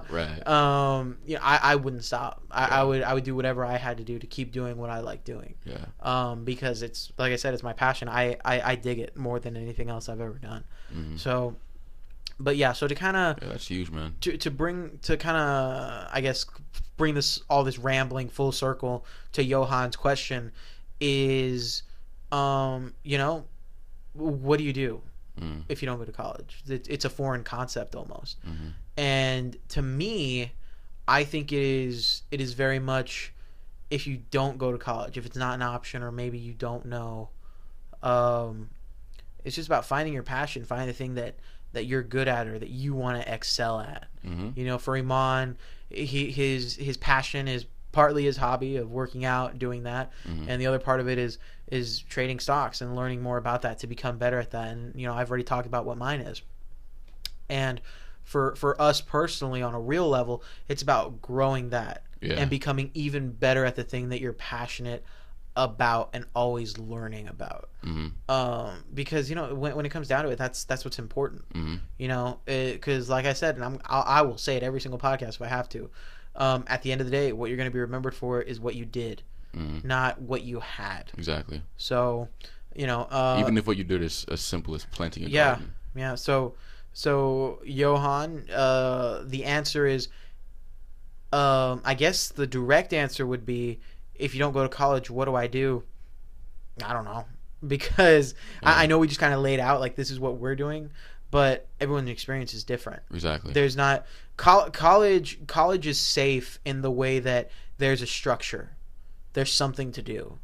right? I wouldn't stop. I would do whatever I had to do to keep doing what I like doing. Yeah. Because it's, like I said, it's my passion. I dig it more than anything else I've ever done. Mm-hmm. So, but yeah, so to kind of that's huge, man. I guess bring all this rambling full circle to Johan's question is, what do you do if you don't go to college? It's a foreign concept almost. Mm-hmm. And to me, I think it is very much, if you don't go to college, if it's not an option, or maybe you don't know, it's just about finding your passion, finding the thing that you're good at or that you want to excel at. Mm-hmm. For Eman, his passion is partly his hobby of working out, doing that, and the other part of it is trading stocks and learning more about that to become better at that. And I've already talked about what mine is. And for us personally, on a real level, it's about growing that and becoming even better at the thing that you're passionate about and always learning about. Because when it comes down to it, that's what's important. Because like I said, and I will say it every single podcast if I have to. At the end of the day, what you're going to be remembered for is what you did, not what you had. Exactly. So, even if what you did is as simple as planting a garden. Yeah. So Johan, the answer is, I guess the direct answer would be, if you don't go to college, what do I do? I don't know, because I know we just kind of laid out like this is what we're doing, but everyone's experience is different. Exactly. There's not college. College is safe in the way that there's a structure. There's something to do.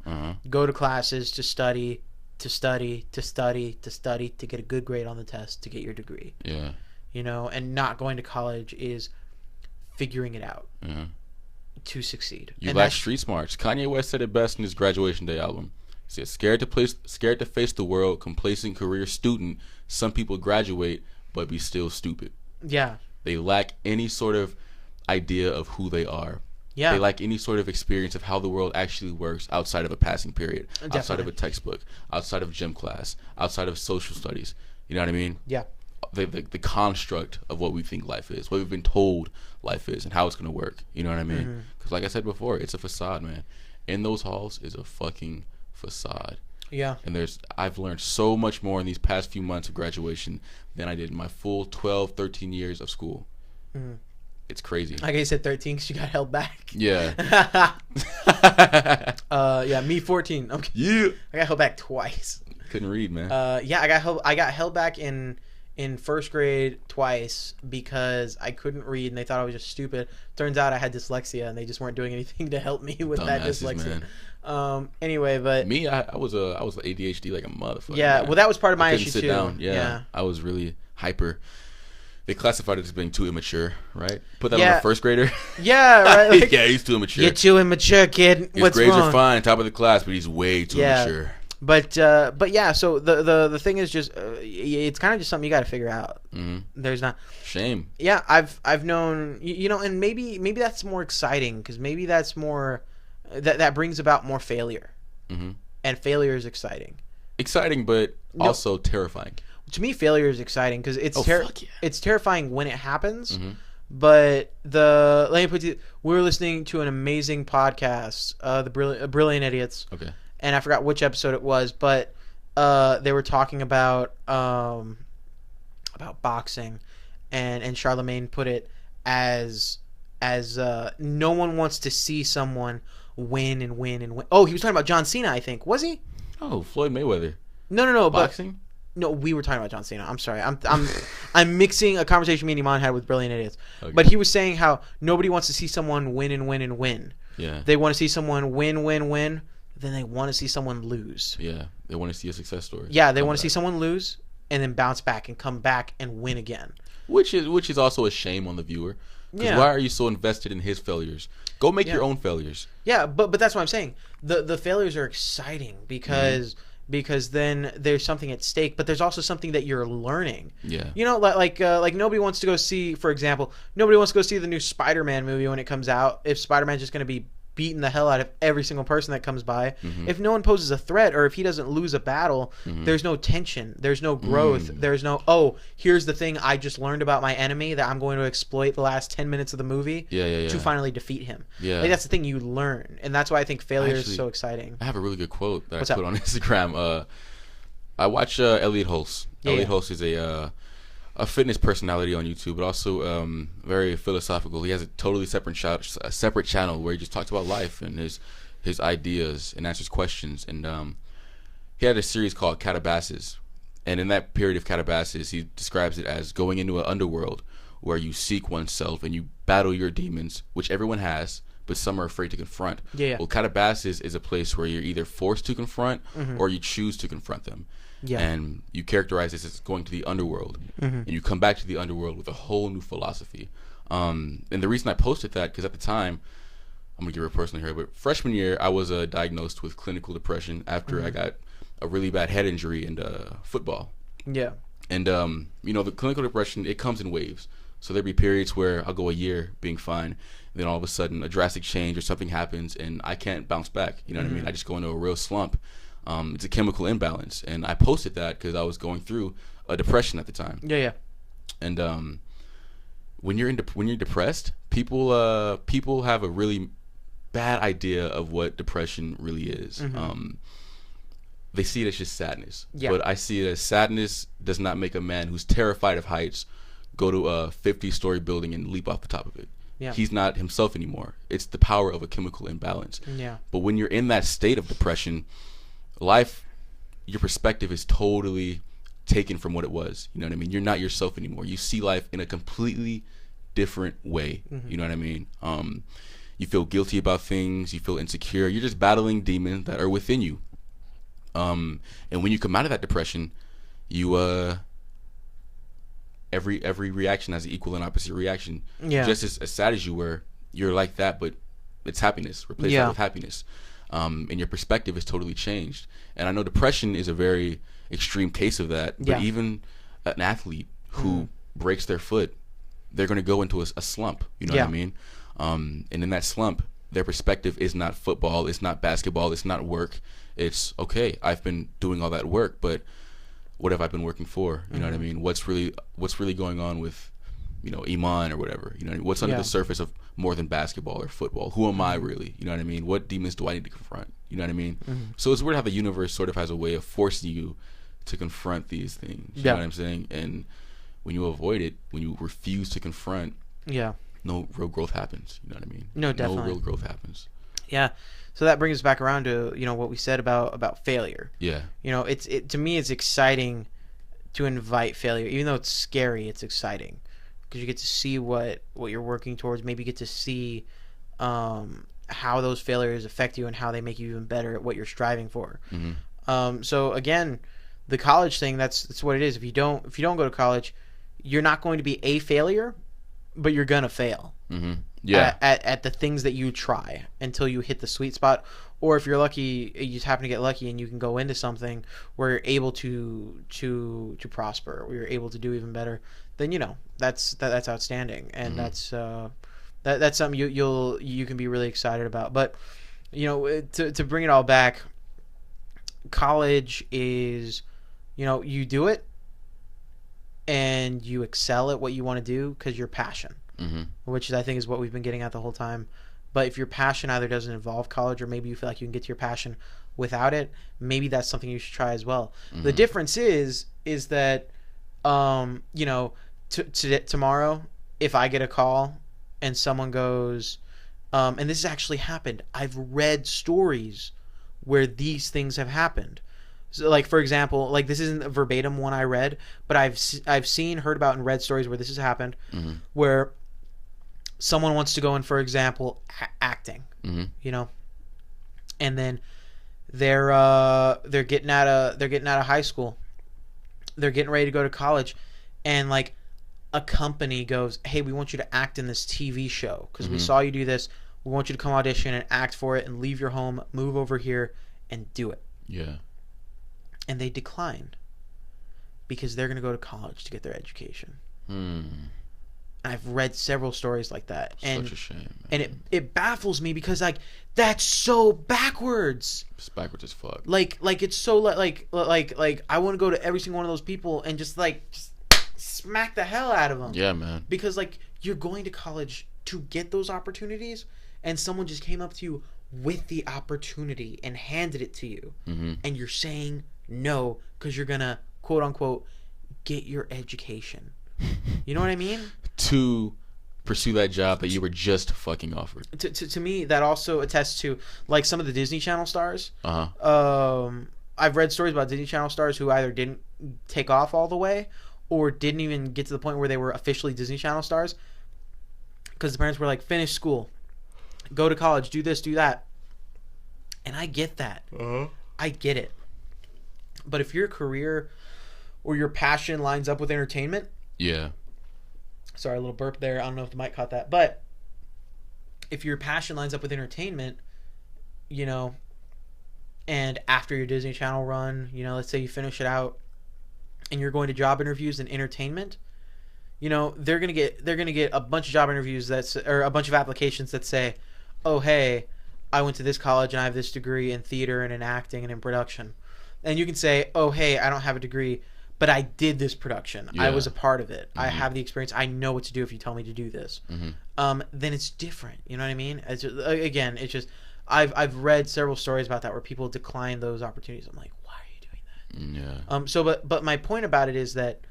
Go to classes to study, to get a good grade on the test to get your degree. Yeah. And not going to college is figuring it out to succeed. You lack street smarts. Kanye West said it best in his graduation day album. He said, scared to face the world, complacent career student, some people graduate but be still stupid. Yeah. They lack any sort of idea of who they are. Yeah. They lack any sort of experience of how the world actually works outside of a passing period, Definitely. outside of a textbook, outside of gym class, outside of social studies. You know what I mean? Yeah. The construct of what we think life is, what we've been told life is, and how it's going to work. You know what I mean? Because like I said before, it's a facade, man. In those halls is a fucking facade. Yeah. And I've learned so much more in these past few months of graduation than I did in my full 12, 13 years of school. It's crazy. Like I said, 13 because you got held back. Yeah. Yeah, me 14. Okay. Yeah. I got held back twice. Couldn't read, man. Yeah, I got held back in first grade twice because I couldn't read and they thought I was just stupid. Turns out I had dyslexia and they just weren't doing anything to help me with that dyslexia. Man. Anyway, but me, I was ADHD like a motherfucker. Yeah, man. Well, that was part of my issue sit too. Down. Yeah, I was really hyper. They classified it as being too immature, right? Put that on a first grader. Yeah, right. Like, yeah, he's too immature. You're too immature, kid. His What's grades wrong? are fine, top of the class, but he's way too immature. But yeah, so the thing is just it's kind of just something you got to figure out. There's not shame. Yeah, I've known and maybe that's more exciting because maybe that's more that brings about more failure. And failure is exciting. Exciting, but also terrifying. To me, failure is exciting because it's it's terrifying when it happens. But let me put we were listening to an amazing podcast, the Brilliant Idiots. Okay. And I forgot which episode it was, but they were talking about boxing, and Charlemagne put it as no one wants to see someone win and win and win. Oh, he was talking about John Cena, I think. Was he? Oh, Floyd Mayweather. No. Boxing? No, we were talking about John Cena. I'm sorry. I'm mixing a conversation me and Eman had with Brilliant Idiots. Okay. But he was saying how nobody wants to see someone win and win and win. Yeah. They want to see someone win. Then they want to see someone lose. Yeah. They want to see a success story. Yeah, they want to see someone lose and then bounce back and come back and win again. Which is also a shame on the viewer. Because why are you so invested in his failures? Go make your own failures. Yeah, but that's what I'm saying. The failures are exciting because then there's something at stake, but there's also something that you're learning. Yeah. Like nobody wants to go see, for example, nobody wants to go see the new Spider-Man movie when it comes out if Spider-Man's just going to be beating the hell out of every single person that comes by. If no one poses a threat or if he doesn't lose a battle, there's no tension, there's no growth, there's no, here's the thing I just learned about my enemy that I'm going to exploit the last 10 minutes of the movie to finally defeat him. Yeah. Like, that's the thing you learn, and that's why I think failure is so exciting. I have a really good quote that I put on Instagram. I watch Elliot Hulse. Elliot Hulse is a fitness personality on YouTube, but also very philosophical. He has a totally separate channel where he just talks about life and his ideas and answers questions. And he had a series called Calabasas, and in that period of Calabasas, he describes it as going into an underworld where you seek oneself and you battle your demons, which everyone has, but some are afraid to confront. Well, Calabasas is a place where you're either forced to confront or you choose to confront them. Yeah. And you characterize this as going to the underworld. And you come back to the underworld with a whole new philosophy. And the reason I posted that, because at the time, I'm going to get real personal here, but freshman year, I was diagnosed with clinical depression after I got a really bad head injury in football. Yeah. And, the clinical depression, it comes in waves. So there'd be periods where I'll go a year being fine, and then all of a sudden a drastic change or something happens, and I can't bounce back. You know what I mean? I just go into a real slump. It's a chemical imbalance, and I posted that because I was going through a depression at the time. Yeah. And when you're depressed, people have a really bad idea of what depression really is. They see it as just sadness. Yeah. But I see it as sadness does not make a man who's terrified of heights go to a 50-story building and leap off the top of it. Yeah. He's not himself anymore. It's the power of a chemical imbalance. Yeah. But when you're in that state of depression, life, your perspective is totally taken from what it was. You know what I mean? You're not yourself anymore. You see life in a completely different way. You know what I mean? You feel guilty about things. You feel insecure. You're just battling demons that are within you. And when you come out of that depression, you every reaction has an equal and opposite reaction. Yeah. Just as sad as you were, you're like that, but it's happiness. Replace that with happiness. And your perspective is totally changed. And I know depression is a very extreme case of that. But even an athlete who breaks their foot, they're going to go into a slump. You know what I mean? And in that slump, their perspective is not football, it's not basketball, it's not work. It's, okay, I've been doing all that work, but what have I been working for? You know what I mean? What's really going on with, Eman or whatever? You know, what's under the surface of more than basketball or football? Who am I really? You know what I mean? What demons do I need to confront? You know what I mean? So it's weird how the universe sort of has a way of forcing you to confront these things. You know what I'm saying? And when you avoid it, when you refuse to confront, no real growth happens. You know what I mean? No, definitely. No real growth happens. Yeah. So that brings us back around to, what we said about failure. Yeah. To me, it's exciting to invite failure. Even though it's scary, it's exciting. Because you get to see what you're working towards. Maybe you get to see how those failures affect you and how they make you even better at what you're striving for. So again, the college thing, that's what it is. If you don't go to college, you're not going to be a failure, but you're gonna fail. At the things that you try until you hit the sweet spot. Or if you're lucky, you just happen to get lucky and you can go into something where you're able to prosper, or you're able to do even better, then that's outstanding. And that's something you can be really excited about. But to bring it all back, college is, you do it and you excel at what you want to do because you're passionate. Which I think is what we've been getting at the whole time. But if your passion either doesn't involve college, or maybe you feel like you can get to your passion without it, maybe that's something you should try as well. The difference is that tomorrow, if I get a call and someone goes, and this has actually happened, I've read stories where these things have happened. So, like, for example, like, this isn't a verbatim one I read, but I've seen, heard about, and read stories where this has happened, where someone wants to go in, for example, acting, and then they're getting out of high school, they're getting ready to go to college, and like a company goes, hey, we want you to act in this TV show because we saw you do this. We want you to come audition and act for it and leave your home, move over here, and do it. Yeah. And they decline because they're going to go to college to get their education. I've read several stories like that. Such a shame, man. And it baffles me because, like, that's so backwards. It's backwards as fuck. Like it's so like I want to go to every single one of those people and just smack the hell out of them. Yeah, man. Because, like, you're going to college to get those opportunities, and someone just came up to you with the opportunity and handed it to you, and you're saying no because you're gonna, quote unquote, get your education. You know what I mean? To pursue that job that you were just fucking offered. To me, that also attests to, like, some of the Disney Channel stars. I've read stories about Disney Channel stars who either didn't take off all the way or didn't even get to the point where they were officially Disney Channel stars because the parents were like, finish school, go to college, do this, do that. And I get that. I get it. But if your career or your passion lines up with entertainment... Yeah. Sorry, a little burp there. I don't know if the mic caught that. But if your passion lines up with entertainment, and after your Disney Channel run, let's say you finish it out and you're going to job interviews in entertainment, they're gonna get a bunch of job interviews or a bunch of applications that say, oh hey, I went to this college and I have this degree in theater and in acting and in production, and you can say, oh hey, I don't have a degree, but I did this production. I was a part of it. I have the experience. I know what to do if you tell me to do this. Then it's different. You know what I mean? It's just, again, it's just I've read several stories about that where people decline those opportunities. I'm like, why are you doing that? Yeah. So but my point about it is that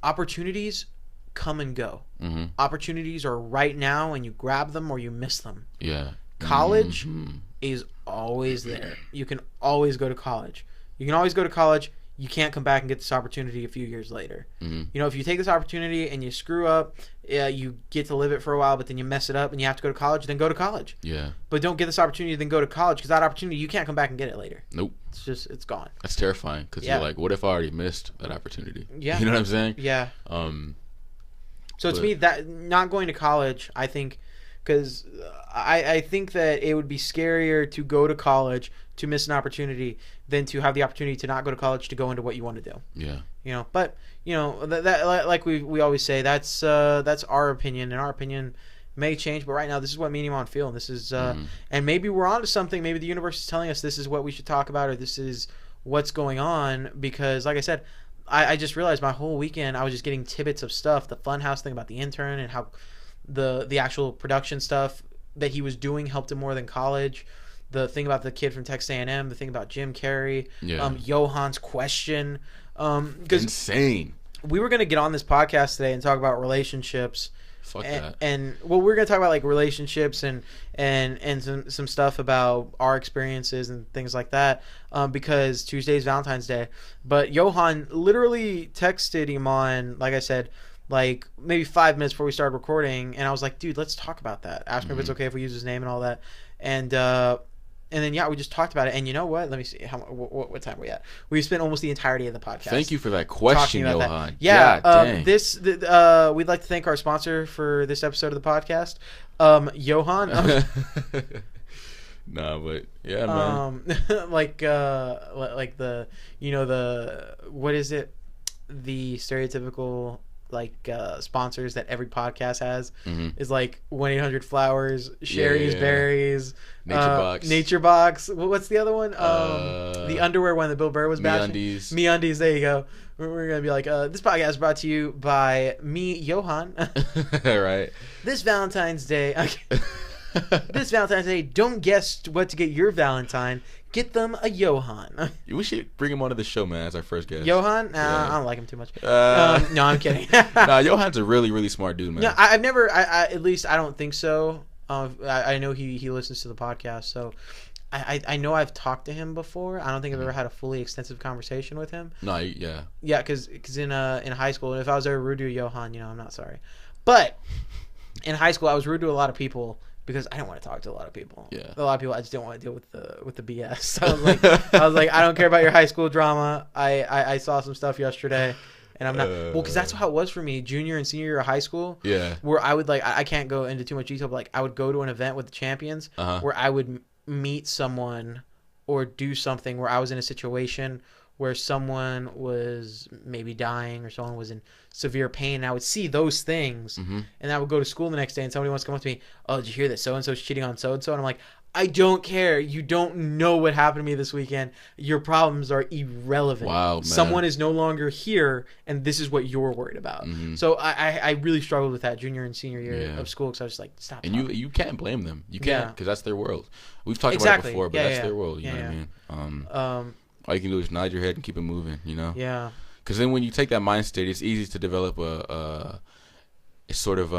opportunities come and go. Opportunities are right now, and you grab them or you miss them. Yeah. College is always there. You can always go to college. You can't come back and get this opportunity a few years later. If you take this opportunity and you screw up, you get to live it for a while, but then you mess it up and you have to go to college, then go to college. Yeah. But don't get this opportunity, then go to college, because that opportunity, you can't come back and get it later. Nope. It's gone. That's terrifying, because you're like, what if I already missed that opportunity? Yeah. You know what I'm saying? Yeah. So to me, that not going to college, I think, because I think that it would be scarier to go to college to miss an opportunity than to have the opportunity to not go to college to go into what you want to do. Yeah. But that like we always say, that's our opinion, and our opinion may change. But right now, this is what me and Eman feel, and this is and maybe we're onto something. Maybe the universe is telling us this is what we should talk about, or this is what's going on. Because, like I said, I just realized my whole weekend I was just getting tidbits of stuff. The Funhouse thing about the intern and how the actual production stuff that he was doing helped him more than college. The thing about the kid from Texas A&M, the thing about Jim Carrey, Johans' question. Insane. We were going to get on this podcast today and talk about relationships. Fuck that. And we're going to talk about like relationships and some stuff about our experiences and things like that, because Tuesday's Valentine's Day. But Johan literally texted Eman, like I said, like maybe 5 minutes before we started recording, and I was like, dude, let's talk about that. Ask me if it's okay if we use his name and all that. And then we just talked about it. And you know what? Let me see what time we at. We spent almost the entirety of the podcast. Thank you for that question, Johan. That. Yeah. We'd like to thank our sponsor for this episode of the podcast, Johan. Nah, but yeah, man. like the what is it? The stereotypical sponsors that every podcast has is like 1-800-Flowers, Sherry's Berries, Nature Box. What's the other one? The underwear one that Bill Burr was bashing. MeUndies. There you go. We're gonna be like, this podcast is brought to you by me, Johan. Right. This Valentine's Day. Don't guess what to get your Valentine. Get them a Johan. We should bring him onto the show, man, as our first guest. Johan? Nah, I don't like him too much. No, I'm kidding. Nah, Johan's a really, really smart dude, man. No, I've never, at least I don't think so. I know he listens to the podcast, so I know I've talked to him before. I don't think I've ever had a fully extensive conversation with him. No, yeah. Yeah, because in high school, if I was ever rude to Johan, I'm not sorry. But in high school, I was rude to a lot of people, because I didn't want to talk to a lot of people. Yeah. A lot of people, I just didn't want to deal with the BS. So I was like, I don't care about your high school drama. I saw some stuff yesterday, and I'm not because that's how it was for me, junior and senior year of high school. Yeah. Where I would I can't go into too much detail, but I would go to an event with the champions where I would meet someone or do something where I was in a situation where someone was maybe dying or someone was in severe pain, and I would see those things, and I would go to school the next day, and somebody wants to come up to me, oh, did you hear that so-and-so's cheating on so-and-so? And I'm like, I don't care. You don't know what happened to me this weekend. Your problems are irrelevant. Wow, man. Someone is no longer here, and this is what you're worried about. So I really struggled with that junior and senior year of school, because I was just like, stop. And you can't blame them. You can't, because that's their world. We've talked about it before, but that's their world. You know what I mean? All you can do is nod your head and keep it moving, Yeah. Because then when you take that mind state, it's easy to develop a sort of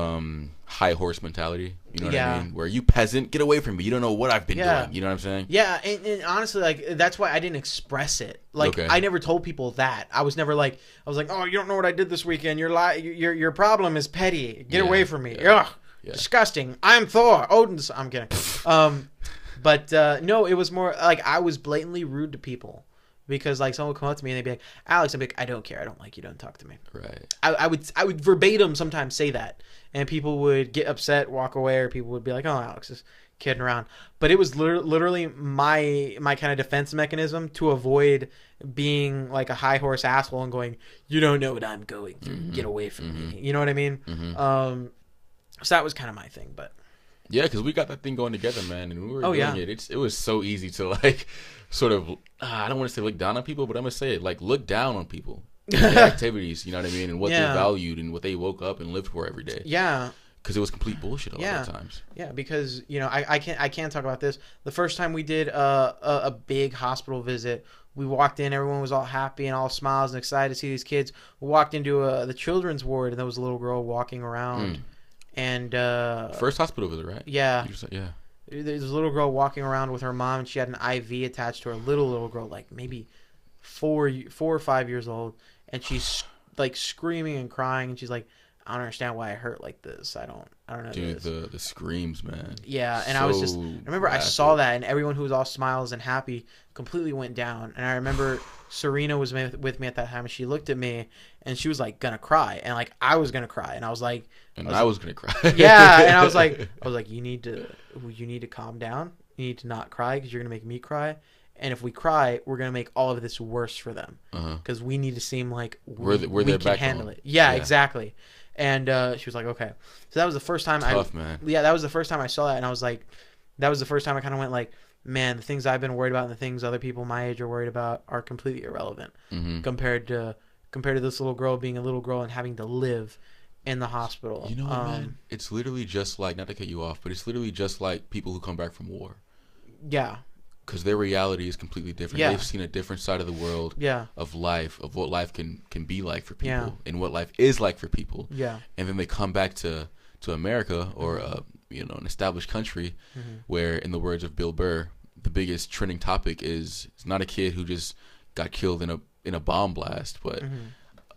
high horse mentality. You know what I mean? Where you peasant, get away from me. You don't know what I've been doing. You know what I'm saying? Yeah, and honestly, that's why I didn't express it. I never told people that. I was never like, oh, you don't know what I did this weekend. Your problem is petty. Get away from me. Ugh, disgusting. I'm Thor. Odin's. I'm kidding. But no, it was more like I was blatantly rude to people. Because someone would come up to me and they'd be like, Alex, I'd be like, I don't care. I don't like you. Don't talk to me. Right. I would verbatim sometimes say that. And people would get upset, walk away, or people would be like, oh, Alex, kidding around. But it was literally my kind of defense mechanism to avoid being like a high horse asshole and going, you don't know what I'm going through. Get away from me. You know what I mean? So that was kind of my thing. But yeah, because we got that thing going together, man, and when we were doing it was so easy to like sort of I don't want to say look down on people, but I'm gonna say it like look down on people, their activities, you know what I mean, and what they valued and what they woke up and lived for every day. Yeah. Because it was complete bullshit a lot of times. Yeah, because I can't talk about this. The first time we did a big hospital visit, we walked in, everyone was all happy and all smiles and excited to see these kids. We walked into the children's ward, and there was a little girl walking around. And first hospital visit, right? Yeah. Yeah. There's a little girl walking around with her mom, and she had an IV attached to her. Little girl, like maybe 4 or 5 years old, and she's like screaming and crying, and she's like, I don't understand why I hurt like this. I don't know. Dude, the screams, man. Yeah, and I remember I saw that, and everyone who was all smiles and happy completely went down. And I remember Serena was with me at that time, and she looked at me, and she was like gonna cry, and like I was gonna cry, and I was like, I was gonna cry. Yeah, and I was like, you need to calm down. You need to not cry because you're gonna make me cry. And if we cry, we're gonna make all of this worse for them because we need to seem like we can handle it. Yeah, exactly. And she was like, okay. So that was the first time man. Yeah, that was the first time I saw that, and I was like, that was the first time I kind of went like, man, the things I've been worried about and the things other people my age are worried about are completely irrelevant compared to this little girl being a little girl and having to live in the hospital. You know what, man? It's literally just like, not to cut you off, but it's literally just like people who come back from war. Yeah. Because their reality is completely different. Yeah. They've seen a different side of the world of life, of what life can be like for people and what life is like for people. Yeah. And then they come back to America or an established country where, in the words of Bill Burr, the biggest trending topic is it's not a kid who just got killed in a bomb blast, but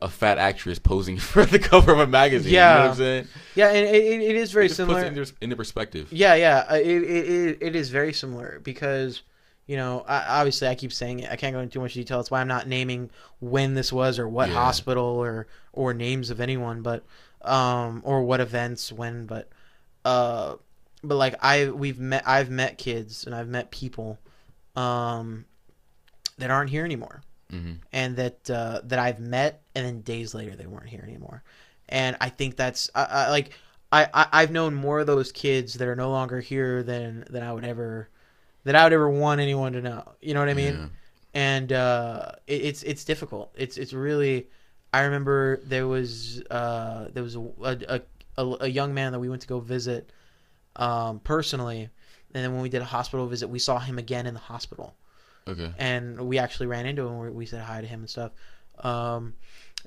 a fat actress posing for the cover of a magazine. Yeah. You know what I'm saying? Yeah, and it is very similar. Puts it into perspective. Yeah. It is very similar because, obviously I keep saying it. I can't go into too much detail. That's why I'm not naming when this was or what hospital or names of anyone, but or what events when. But like I've met kids and I've met people that aren't here anymore, and that I've met, and then days later they weren't here anymore, and I think that's I've known more of those kids that are no longer here than I would ever want anyone to know. You know what I mean? Yeah. And it's difficult. It's really. I remember there was a young man that we went to go visit personally, and then when we did a hospital visit, we saw him again in the hospital. Okay. And we actually ran into him. We said hi to him and stuff.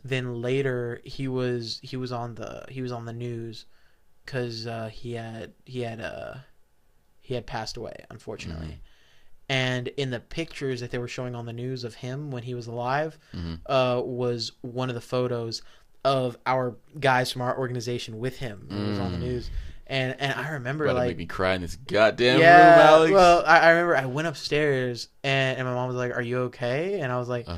Then later he was on the news because he had passed away, unfortunately. And in the pictures that they were showing on the news of him when he was alive, was one of the photos of our guys from our organization with him. It was on the news. And I remember make me cry in this goddamn room, Alex. Well, I remember I went upstairs and my mom was like, "Are you okay?" And I was like,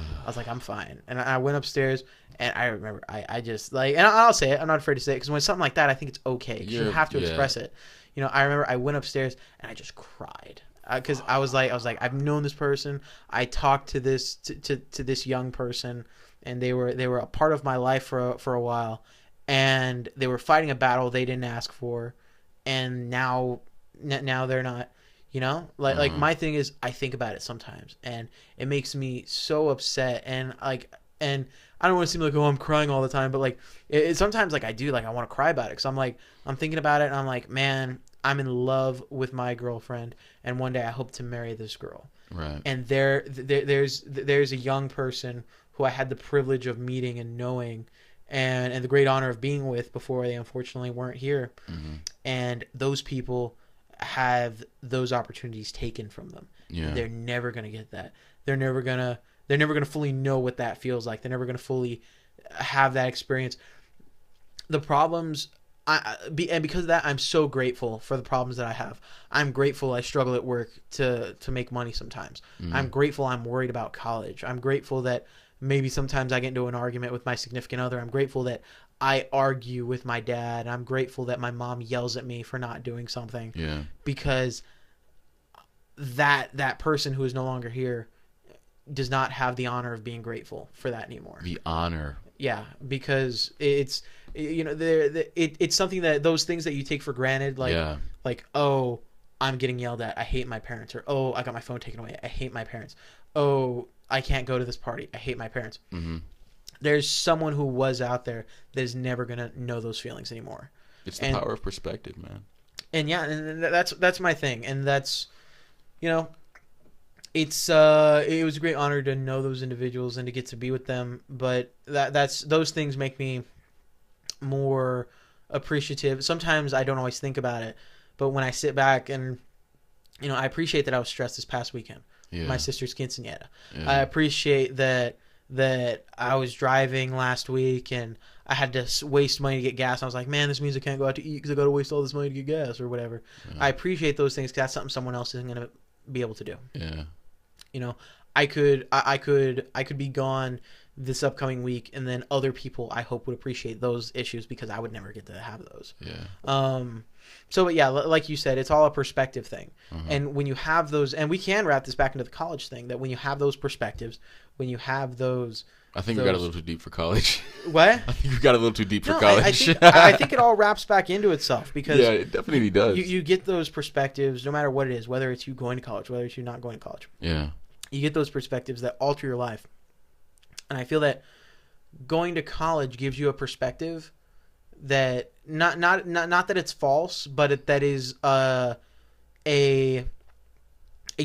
"I'm fine." And I went upstairs and I remember I just like, and I'll say it. I'm not afraid to say it because when it's something like that, I think it's okay because you have to express it. I remember I went upstairs and I just cried because I was like, I've known this person. I talked to this to this young person, and they were a part of my life for a while, and they were fighting a battle they didn't ask for. And now they're not, like my thing is I think about it sometimes and it makes me so upset and I don't want to seem like, oh, I'm crying all the time, but like it sometimes like I do, like I want to cry about it because I'm thinking about it and I'm like, man, I'm in love with my girlfriend and one day I hope to marry this girl. Right. And there's a young person who I had the privilege of meeting and knowing and the great honor of being with before they unfortunately weren't here. And those people have those opportunities taken from them. Yeah. They're never going to get that. They're never going to fully know what that feels like. They're never going to fully have that experience. The problems, and because of that, I'm so grateful for the problems that I have. I'm grateful I struggle at work to make money sometimes. I'm grateful I'm worried about college. I'm grateful that maybe sometimes I get into an argument with my significant other. I'm grateful that I argue with my dad. I'm grateful that my mom yells at me for not doing something. Yeah. Because that person who is no longer here does not have the honor of being grateful for that anymore. The honor. Yeah, because it's it's something that those things that you take for granted, like oh, I'm getting yelled at, I hate my parents, or oh, I got my phone taken away, I hate my parents, oh, I can't go to this party, I hate my parents. Mm-hmm. There's someone who was out there that is never gonna know those feelings anymore. It's the power of perspective, man. And yeah, and that's my thing, and that's, it's it was a great honor to know those individuals and to get to be with them. But those things make me more appreciative. Sometimes I don't always think about it, but when I sit back and I appreciate that I was stressed this past weekend. Yeah. My sister's quinceanera. Yeah. I appreciate that I was driving last week and I had to waste money to get gas. I was like, man, this means I can't go out to eat because I got to waste all this money to get gas or whatever. Yeah. I appreciate those things because that's something someone else isn't going to be able to do. Yeah. I could be gone this upcoming week, and then other people I hope would appreciate those issues because I would never get to have those. Yeah. So yeah, like you said, it's all a perspective thing. Uh-huh. And when you have those, and we can wrap this back into the college thing, that when you have those perspectives, when you have those, I think we got a little too deep for college. What? I think we got a little too deep for college. I think it all wraps back into itself because yeah, it definitely does. You get those perspectives no matter what it is, whether it's you going to college, whether it's you not going to college. Yeah. You get those perspectives that alter your life. And I feel that going to college gives you a perspective that not that it's false, but that is a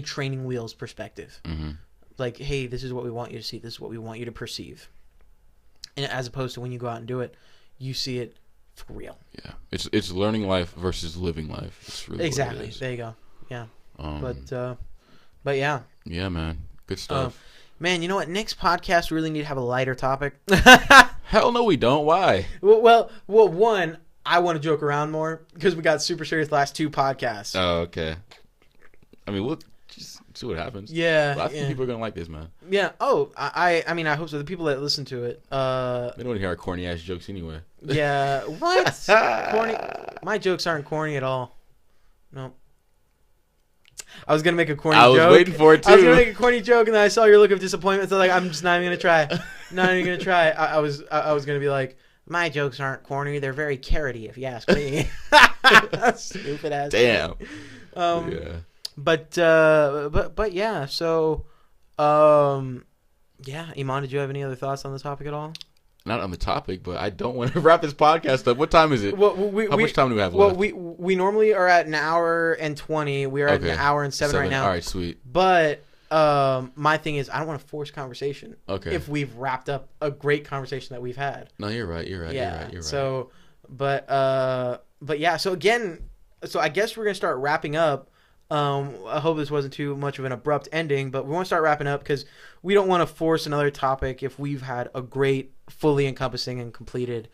training wheels perspective. Mm-hmm. Like, hey, this is what we want you to see. This is what we want you to perceive. And as opposed to when you go out and do it, you see it for real. Yeah, it's learning life versus living life. It's really exactly. What it is. There you go. Yeah. But yeah. Yeah, man. Good stuff. Man, you know what? Next podcast, we really need to have a lighter topic. Hell no, we don't. Why? Well, one, I want to joke around more because we got super serious the last 2 podcasts. Oh, okay. I mean, we'll just see what happens. Yeah. But I think people are going to like this, man. Yeah. Oh, I mean, I hope so. The people that listen to it. They don't want to hear our corny-ass jokes anyway. Yeah. What? Corny? My jokes aren't corny at all. No. I was going to make a corny joke. I was waiting for it, too. I was going to make a corny joke, and then I saw your look of disappointment, so I'm just not even going to try. Not even going to try. I was going to be like, my jokes aren't corny. They're very carroty, if you ask me. Stupid ass. Damn. Yeah. But yeah, so, yeah, Eman, did you have any other thoughts on the topic at all? Not on the topic, but I don't want to wrap this podcast up. What time is it? Well, How much time do we have left? Well, we normally are at 1 hour and 20. We are at 1 hour and 7 right now. All right, sweet. But my thing is, I don't want to force conversation. Okay. If we've wrapped up a great conversation that we've had. No, you're right. You're right. Yeah. You're right. So, but yeah. So again, I guess we're gonna start wrapping up. I hope this wasn't too much of an abrupt ending, but we want to start wrapping up because we don't want to force another topic if we've had a great, fully encompassing and completed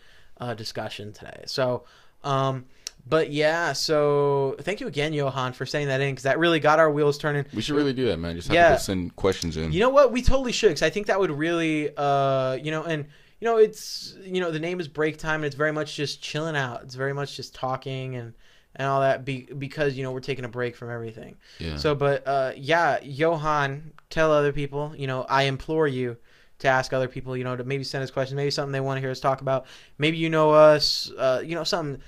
discussion today. So, but yeah, so thank you again, Johan, for saying that in because that really got our wheels turning. We should really do that, man. Just have people send questions in. You know what? We totally should because I think that would really, it's, the name is Break Time and it's very much just chilling out. It's very much just talking and all that because, we're taking a break from everything. Yeah. So, but, Johan, tell other people, I implore you to ask other people, to maybe send us questions, maybe something they want to hear us talk about. Maybe you know us, something,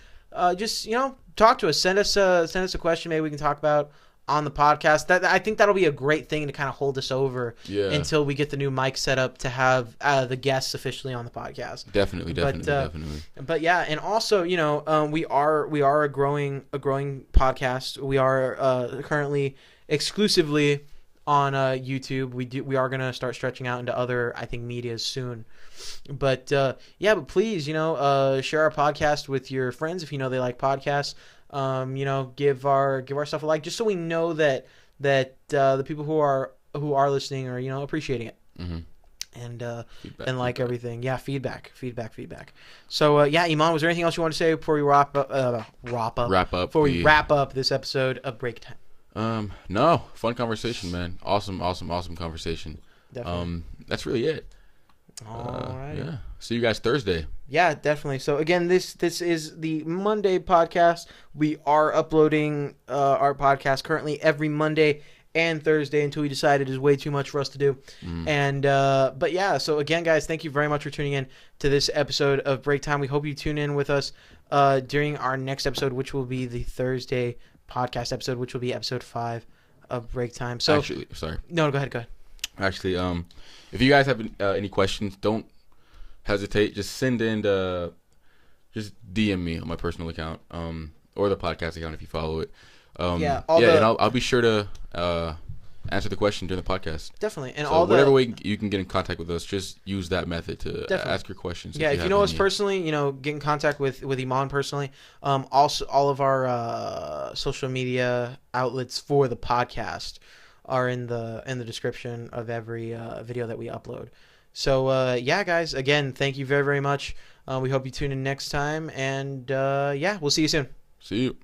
just, talk to us, send us a question. Maybe we can talk about on the podcast. I think that'll be a great thing to kind of hold us over until we get the new mic set up to have the guests officially on the podcast. Definitely. But yeah, and also, we are a growing podcast. We are currently exclusively on YouTube. We are gonna start stretching out into other, I think, medias soon. But but please, share our podcast with your friends if they like podcasts. Give our stuff a like, just so we know that the people who are listening are appreciating it. Mm-hmm. And feedback. Everything. Yeah, feedback. So Eman, was there anything else you want to say before we wrap up? Before we wrap up this episode of Break Time. No, fun conversation, man. Awesome conversation. Definitely. That's really it. All right. Yeah. See you guys Thursday. Yeah, definitely. So again, this is the Monday podcast. We are uploading our podcast currently every Monday and Thursday until we decided is way too much for us to do. And but yeah, so again, guys, thank you very much for tuning in to this episode of Break Time. We hope you tune in with us during our next episode, which will be the Thursday podcast episode, which will be episode 5 of Break Time. So actually, sorry. No, go ahead. Actually, if you guys have any questions, don't hesitate. Just send in just DM me on my personal account, or the podcast account if you follow it. And I'll be sure to answer the question during the podcast. Definitely. And so whatever way you can get in contact with us, just use that method to ask your questions. Yeah, if you know us personally, get in contact with Eman personally. Also, all of our social media outlets for the podcast are in the description of every video that we upload. So yeah, guys, again, thank you very, very much. We hope you tune in next time, and we'll see you soon. See you.